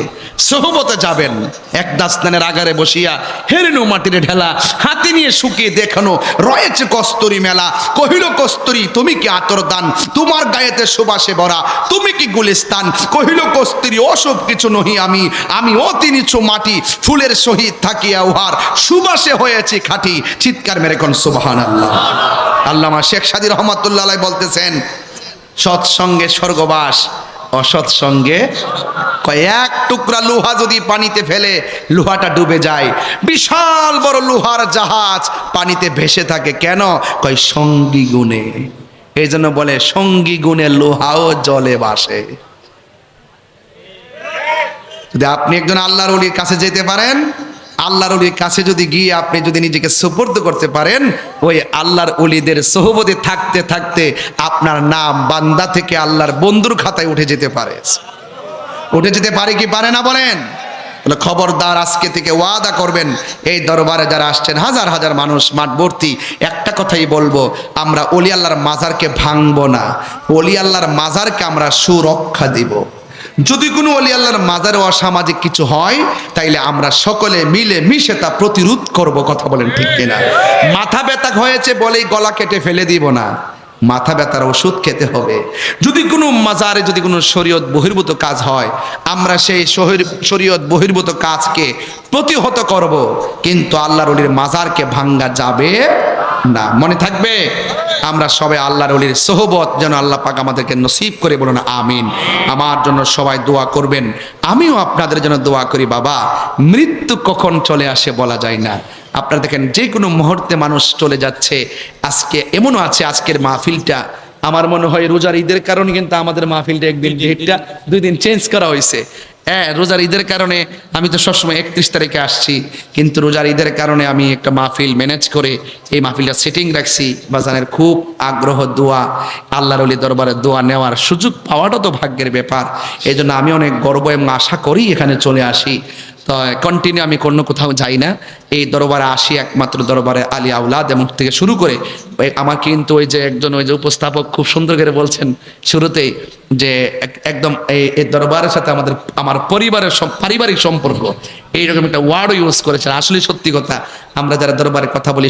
সোহবতে যাবেন। এক দাস্তানের আগারে বসিয়া হেরেনো মাটিরে ঢেলা, হাতে নিয়ে শুকিয়ে দেখানো রয়েছে কস্তুরি মেলা। কহিল কস্তুরি তুমি কি আতর দান, তোমার গায়েতে সুবাসে ভরা তুমি কি গুলিস্তান। কহিল কস্তুরি ওসব কিছু নহি আমি, আমি অতি নিচু মাটি, ফুলের সহিত থাকিয়া উহার সুবাসে হয়েছে খাঁটি। চিৎকার মেরে কোন সুবহানাল্লাহ। আল্লামা শেখ সাদী রহমাতুল্লাহ আলাইহি বলতেছেন, সৎসঙ্গে স্বর্গবাস, অসৎ সঙ্গে কয় এক টুকরা লোহা যদি পানিতে ফেলে লোহাটা ডুবে যায়, বিশাল বড় লোহার জাহাজ পানিতে ভেসে থাকে কেন? কয় সঙ্গী গুণে। এই জন্য বলে সঙ্গী গুণে লোহাও জলে ভাসে। যদি আপনি একজন আল্লাহর ওলির কাছে যেতে পারেন, আল্লাহর ওলির কাছে যদি গিয়ে আপনি যদি নিজেকে সুপুর্দ করতে পারেন, ওই আল্লাহর ওলিদের সোহবতে থাকতে থাকতে আপনার নাম বান্দা থেকে আল্লাহর বন্ধুর খাতায় উঠে যেতে পারে। উঠে যেতে পারে কি পারে না বলেন? তাহলে খবরদার, আজকে থেকে ওয়াদা করবেন, এই দরবারে যারা আসছেন হাজার হাজার মানুষ মাঠ ভর্তি, একটা কথাই বলবো, আমরা ওলি আল্লাহর মাজারকে ভাঙবো না, ওলি আল্লাহর মাজারকে আমরা সুরক্ষা দিব। যদি কোনো ওলি আল্লাহর মাজারে অসামাজিক কিছু হয়, তাইলে আমরা সকলে মিলে মিশে তা প্রতিরোধ করব। কথা বলেন ঠিক কিনা? মাথা ব্যথা হয়েছে বলেই গলা কেটে ফেলে দিব না, মাথা ব্যথার ওষুধ খেতে হবে। যদি কোনো মাজারে যদি কোনো শরীয়ত বহির্ভূত কাজ হয়, আমরা সেই শরীয়ত বহির্ভূত কাজকে প্রতিহত করব, কিন্তু আল্লাহর ওলির মাজারকে ভাঙ্গা যাবে না। মনে থাকবে, আমরা সবাই আল্লাহর ওলির সোহবত যেন আল্লাহ পাক আমাদেরকে নসিব করে, বলুন আমিন। আমার জন্য সবাই দোয়া করবেন, আমিও আপনাদের জন্য দোয়া করি। বাবা, মৃত্যু কখন চলে আসে বলা যায় না। আপনারা দেখেন, যে কোনো মুহূর্তে মানুষ চলে যাচ্ছে। আজকে এমনও আছে, আজকের মাহফিলটা আমার মনে হয় রোজার ঈদের কারণে কিন্তু আমাদের মাহফিলটা একদিন ডেটটা 2 দিন চেঞ্জ করা হয়েছে। হ্যাঁ, রোজার ঈদের কারণে আমি তো সবসময় 31 তারিখে আসছি, কিন্তু রোজার ঈদের কারণে আমি একটা মাহফিল ম্যানেজ করে এই মাহফিলটা সেটিং রাখছি। বাজানের খুব আগ্রহ, দোয়া, আল্লাহর ওলি দরবারে দোয়া নেওয়ার সুযোগ পাওয়াটা তো ভাগ্যের ব্যাপার। এই জন্য আমি অনেক গর্ব এবং আশা করি এখানে চলে আসি। তো কন্টিনিউ আমি কোনো কোথাও যাই না, এই দরবারে আসি একমাত্র দরবারে আলী আউলাদ এবং থেকে শুরু করে আমার কিন্তু ওই যে একজন ওই যে উপস্থাপক খুব সুন্দর করে বলছেন শুরুতেই যে একদম এই দরবারের সাথে আমার পরিবারের পারিবারিক সম্পর্ক, এইরকম একটা ওয়ার্ডও ইউজ করেছেন। আসলে সত্যি কথা, আমরা যারা দরবারে কথা বলি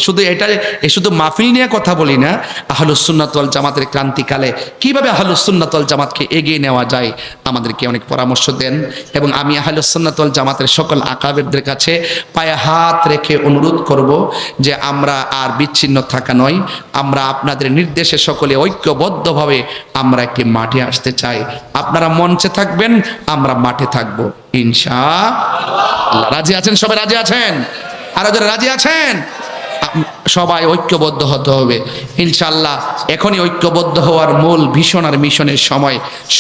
শুধু মাহফিল নিয়ে কথা বলি না, আহলুস সুন্নাত ওয়াল জামাতের ক্রান্তিকালে কিভাবে আহলুস সুন্নাত ওয়াল জামাতকে এগিয়ে নেওয়া যায় আমাদেরকে অনেক পরামর্শ দেন। এবং আমি আহলুস সুন্নাত ওয়াল জামাতের সকল আকাবেরদের কাছে পায়ে হাত রেখে অনুরোধ করব যে আমরা আর বিচ্ছিন্ন থাকা নয়, আমরা আপনাদের নির্দেশে সকলে ঐক্যবদ্ধভাবে আমরা একটি মাঠে আসতে চাই। আপনারা মঞ্চে থাকবেন, আমরা মাঠে থাকব ইনশাআল্লাহ। রাজি আছেন? সবাই রাজি আছেন? আর যারা রাজি আছেন, সবাই ঐক্যবদ্ধ হতে হবে ইনশাআল্লাহ। এখনই ঐক্যবদ্ধ হওয়ার মূল ভীষণ আর মিশনের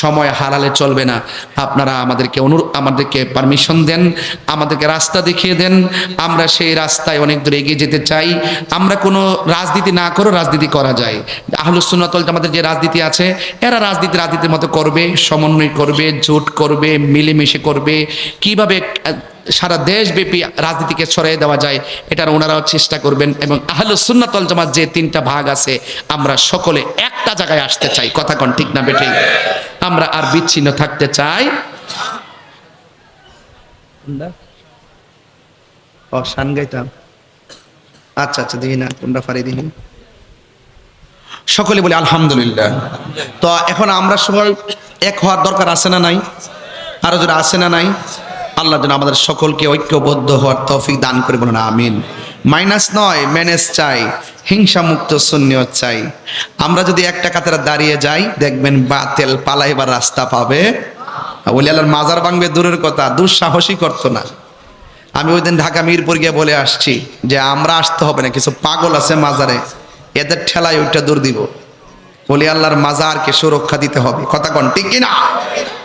সময় হারালে চলবে না। আপনারা আমাদেরকে পারমিশন দেন, আমাদেরকে রাস্তা দেখিয়ে দেন, আমরা সেই রাস্তায় অনেক দূর এগিয়ে যেতে চাই। আমরা কোনো রাজনীতি না করে রাজনীতি করা যায়। আহলুস সুন্নাত ওয়াল জামাতের যে রাজনীতি আছে, এরা রাজনীতির মতো করবে, সমন্বয় করবে, জোট করবে, মিলেমিশে করবে। কিভাবে সারা দেশব্যাপী রাজনীতিকে ছড়িয়ে দেওয়া যায়, এটার ওনারাও চেষ্টা করবেন। এবং আহলুস সুন্নাত ওয়াল জামাত যে 3টা ভাগ আছে, আমরা সকলে একটা জায়গায় আসতে চাই। কথা কোন ঠিক না বেঠিক? আমরা আর বিচ্ছিন্ন থাকতে চাই। শান গাইতাম। আচ্ছা দেখি না কোনটা ফারি দিন। সকলে বলি আলহামদুলিল্লাহ। তো এখন আমরা সবাই এক হওয়ার দরকার আছে না নাই? আরো যারা আছে না নাই? আল্লাহ যেন আমাদের সকলকে ঐক্যবদ্ধ হওয়ার তৌফিক দান করে, বলুন আমিন। মাইনাস নয়, ম্যানেজ চাই, হিংসা মুক্ত সুন্নিয়ত চাই। আমরা যদি একটা কাতারে দাঁড়িয়ে যাই, দেখবেন বাতিল পালাইবার রাস্তা পাবে। ওলি আল্লাহর মাজার ভাঙবে দূরের কথা, দুঃসাহসী করতো না। আমি ওই দিন ঢাকা মিরপুর গিয়ে বলে আসছি যে আমরা আসতে হবে না, কিছু পাগল আছে মাজারে, এদের ঠেলায় ওইটা দূর দিব। ওলি আল্লাহর মাজারকে সুরক্ষা দিতে হবে। কথা কোন ঠিক কিনা?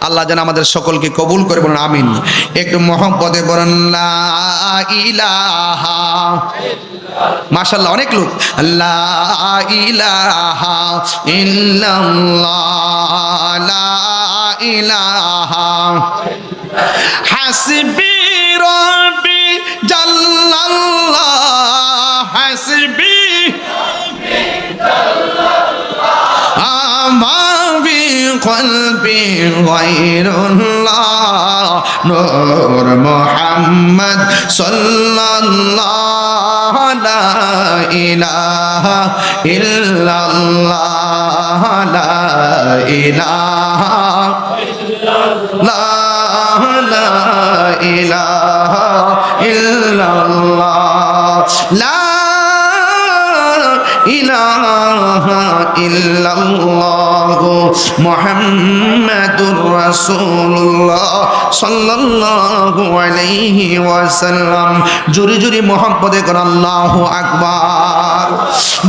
আল্লাহ যেন আমাদের সকলকে কবুল করে, বলুন আমিন। একটু মহব্বতে বলেন লা ইলাহা। মাশাআল্লাহ, অনেক লোক লা ইলাহা ইল্লাল্লাহ, লা ইলাহা হাসবি রব্বি জাল্লাল্লাহ, হাসবি মাফি কলবি গায়রুল্লাহ, নূর মুহাম্মদ সাল্লাল্লাহ, লা ইলাহা ইল্লাল্লাহ, লা ইলাহা ইল্লাল্লাহ, লা ইলাহা ইল্লাল্লাহ, লা ইলাহা ইল্লাল্লাহ মুহাম্মাদুর রাসূলুল্লাহ সাল্লাল্লাহু আলাইহি ওয়াসাল্লাম। জোরে জোরে মোহাম্মদে কোন আল্লাহু আকবার।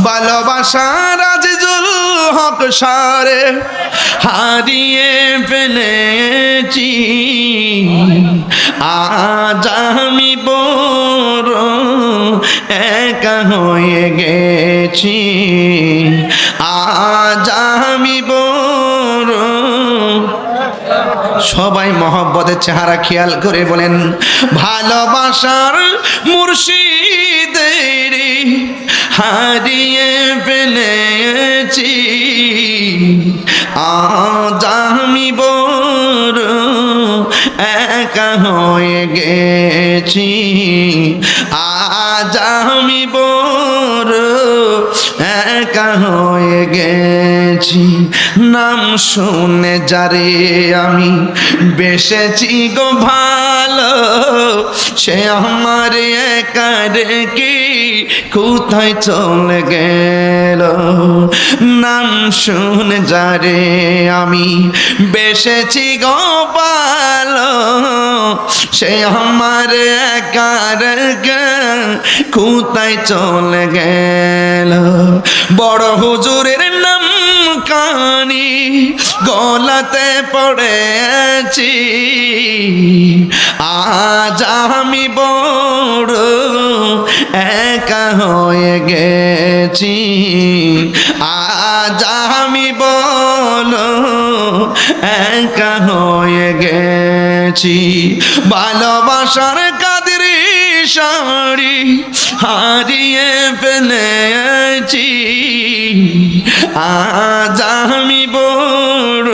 ভালোবাসার আজিজুল হক সারে হারিয়ে ফেলেছি, আজ আমি বড় একা হয়ে গেছি, আজ আমি বড়। সবাই মহব্বতের চেহারা খেয়াল করে বলেন, ভালোবাসার মুর্শিদের হারিয়ে ফেলেছি, আজ আমি বড় একা হয়ে গেছি, আজ আমি বড় একা হয়ে গেছি। নাম শুনে যারে আমি বেসেছি গো ভালো, সে আমার একা রেখে কোথায় চলে গেল। নাম শুনে যারে আমি বেসেছি গো ভালো, সে আমার একা রেখে কোথায় চলে গেল। বড় হুজুরের নাম কানি গলাতে পড়েছি, আজ আমি বড় একা হয়ে গেছি, আজ আমি বড় একা হয়ে গেছি। ভালোবাসার কাদেরি শাড়ি হারিয়ে ফেলেছি, আজ আমি বড়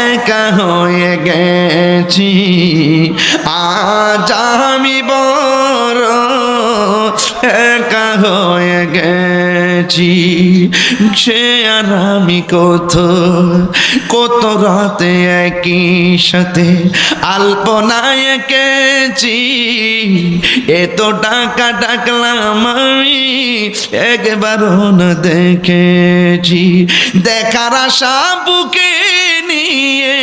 একা হয়ে গেছি, আজ আমি বড় একা হয়ে গেছি। সে আর আমি কত কত রাতে একই সাথে আলপনায় এঁকেছি, এত টাকা ডাকলাম আমি একবারও না দেখেছি। দেখার আশা বুকে নিয়ে,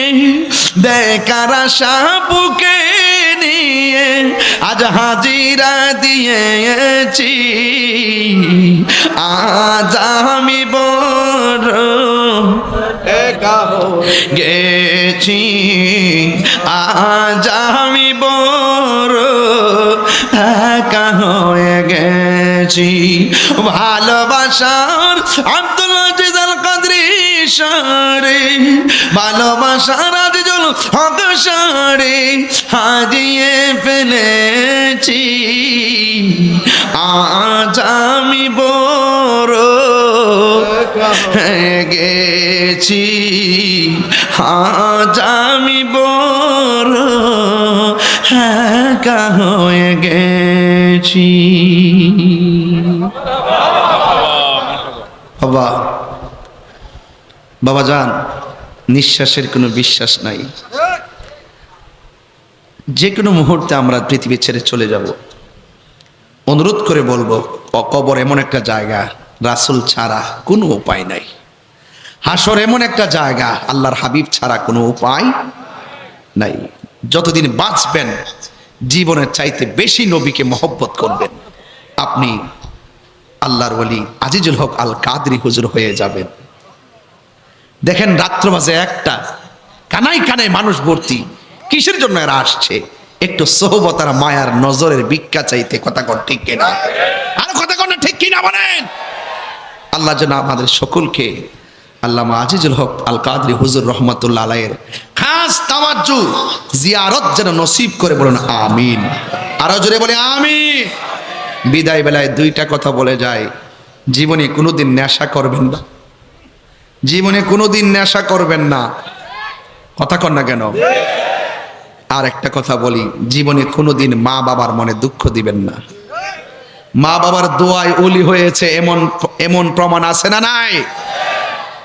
দেখার আশা বুকে নিয়ে আজ হাজিরা দিয়েছি, আজ আমি বড় একা হয়ে গেছি, আজ আমি বড় একা হয়ে গেছি। ভালোবাসার আব্দুল আজিজ আল কাদরি সারে, ভালোবাসার আজিজুল হক সারে হারিয়ে ফেলেছি, আজ আমি বড় হয়ে গেছি, আজ আমি বড় একা হয়ে গেছি। বাবা বাবা যান, নিঃশ্বাসের কোনো বিশ্বাস নাই, যে কোনো মুহূর্তে আমরা পৃথিবী ছেড়ে চলে যাব। অনুরোধ করে বলবো, কবর এমন একটা জায়গা রাসূল ছাড়া কোনো উপায় নাই, হাসর এমন একটা জায়গা আল্লাহর হাবিব ছাড়া কোনো উপায় নাই। যতদিন বাঁচবেন জীবনের চাইতে বেশি নবীকে মহব্বত করবেন, আপনি আল্লাহর ওলি আজিজুল হক আল কাদরি হুজুর হয়ে যাবেন। দেখেন রাত্র বাজে একটা, কানায় কানায় মানুষ ভর্তি, কিসের জন্য এরা আসছে? একটু সোহবত আর মায়ার নজরের ভিক্ষা চাইতে। কথা কন ঠিক কিনা? আর কথা কন ঠিক কিনা বলেন? আল্লাহ যেন আমাদের সকলকে আল্লামা আজিজুল হক আল কাদরি হুজুর রহমাতুল্লাহ আলাইহির খাস তাওয়াজ্জু জিয়ারত যেন নসিব করে, বলুন আমিন। আরো জোরে বলে আমিন। বিদায় বেলায় দুইটা কথা বলে যায়, জীবনে কোনোদিন নেশা করবেন না, জীবনে কোনোদিন নেশা করবেন না। কথা কন না কেন? আর একটা কথা বলি, জীবনে কোনোদিন মা বাবার মনে দুঃখ দিবেন না। মা বাবার দোয়ায় ওলি হয়েছে এমন প্রমাণ আছে না নাই?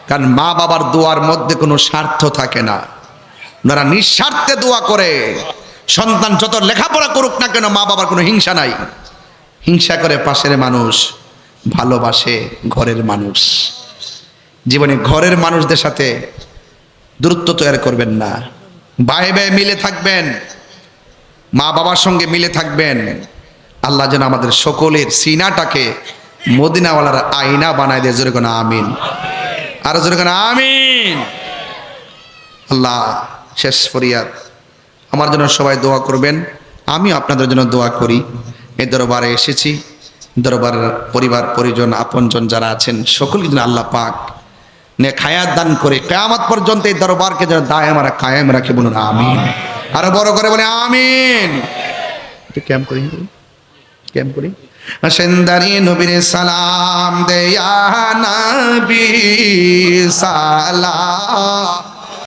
কারণ মা বাবার দোয়ার মধ্যে কোনো স্বার্থ থাকে না, ওনারা নিঃস্বার্থে দোয়া করে। সন্তান যত লেখাপড়া করুক না কেন, মা বাবার কোনো হিংসা নাই। হিংসা করে পাশের মানুষ, ভালোবাসে ঘরের মানুষ। জীবনে ঘরের মানুষদের সাথে দূরত্ব তৈরি করবেন না। ভাই ভাই মিলে থাকবেন, মা বাবার সঙ্গে মিলে থাকবেন। আল্লাহ যেন আমাদের সকলের সিনাটাকে মদিনাওয়ালার আয়না বানায় দেয়। জোরে কোন আমিন, আরো জোরে কোন আমিন। আল্লাহ, শেষ ফরিয়াদ, আমার জন্য সবাই দোয়া করবেন, আমিও আপনাদের জন্য দোয়া করি। এই দরবারে এসেছি, দরবারের পরিবার পরিজন আপনজন যারা আছেন সকলকে যেন আল্লাহ পাক নেক হায়াত দান করে কিয়ামত পর্যন্ত এই দরবারকে যেন দায়েম আর কায়েম রাখে। বলুন আমিন, আরো বড় করে বলে আমিন। ক্যাম্প করি সেন্দারি নবীর সালাম দেয়া নবী সালাম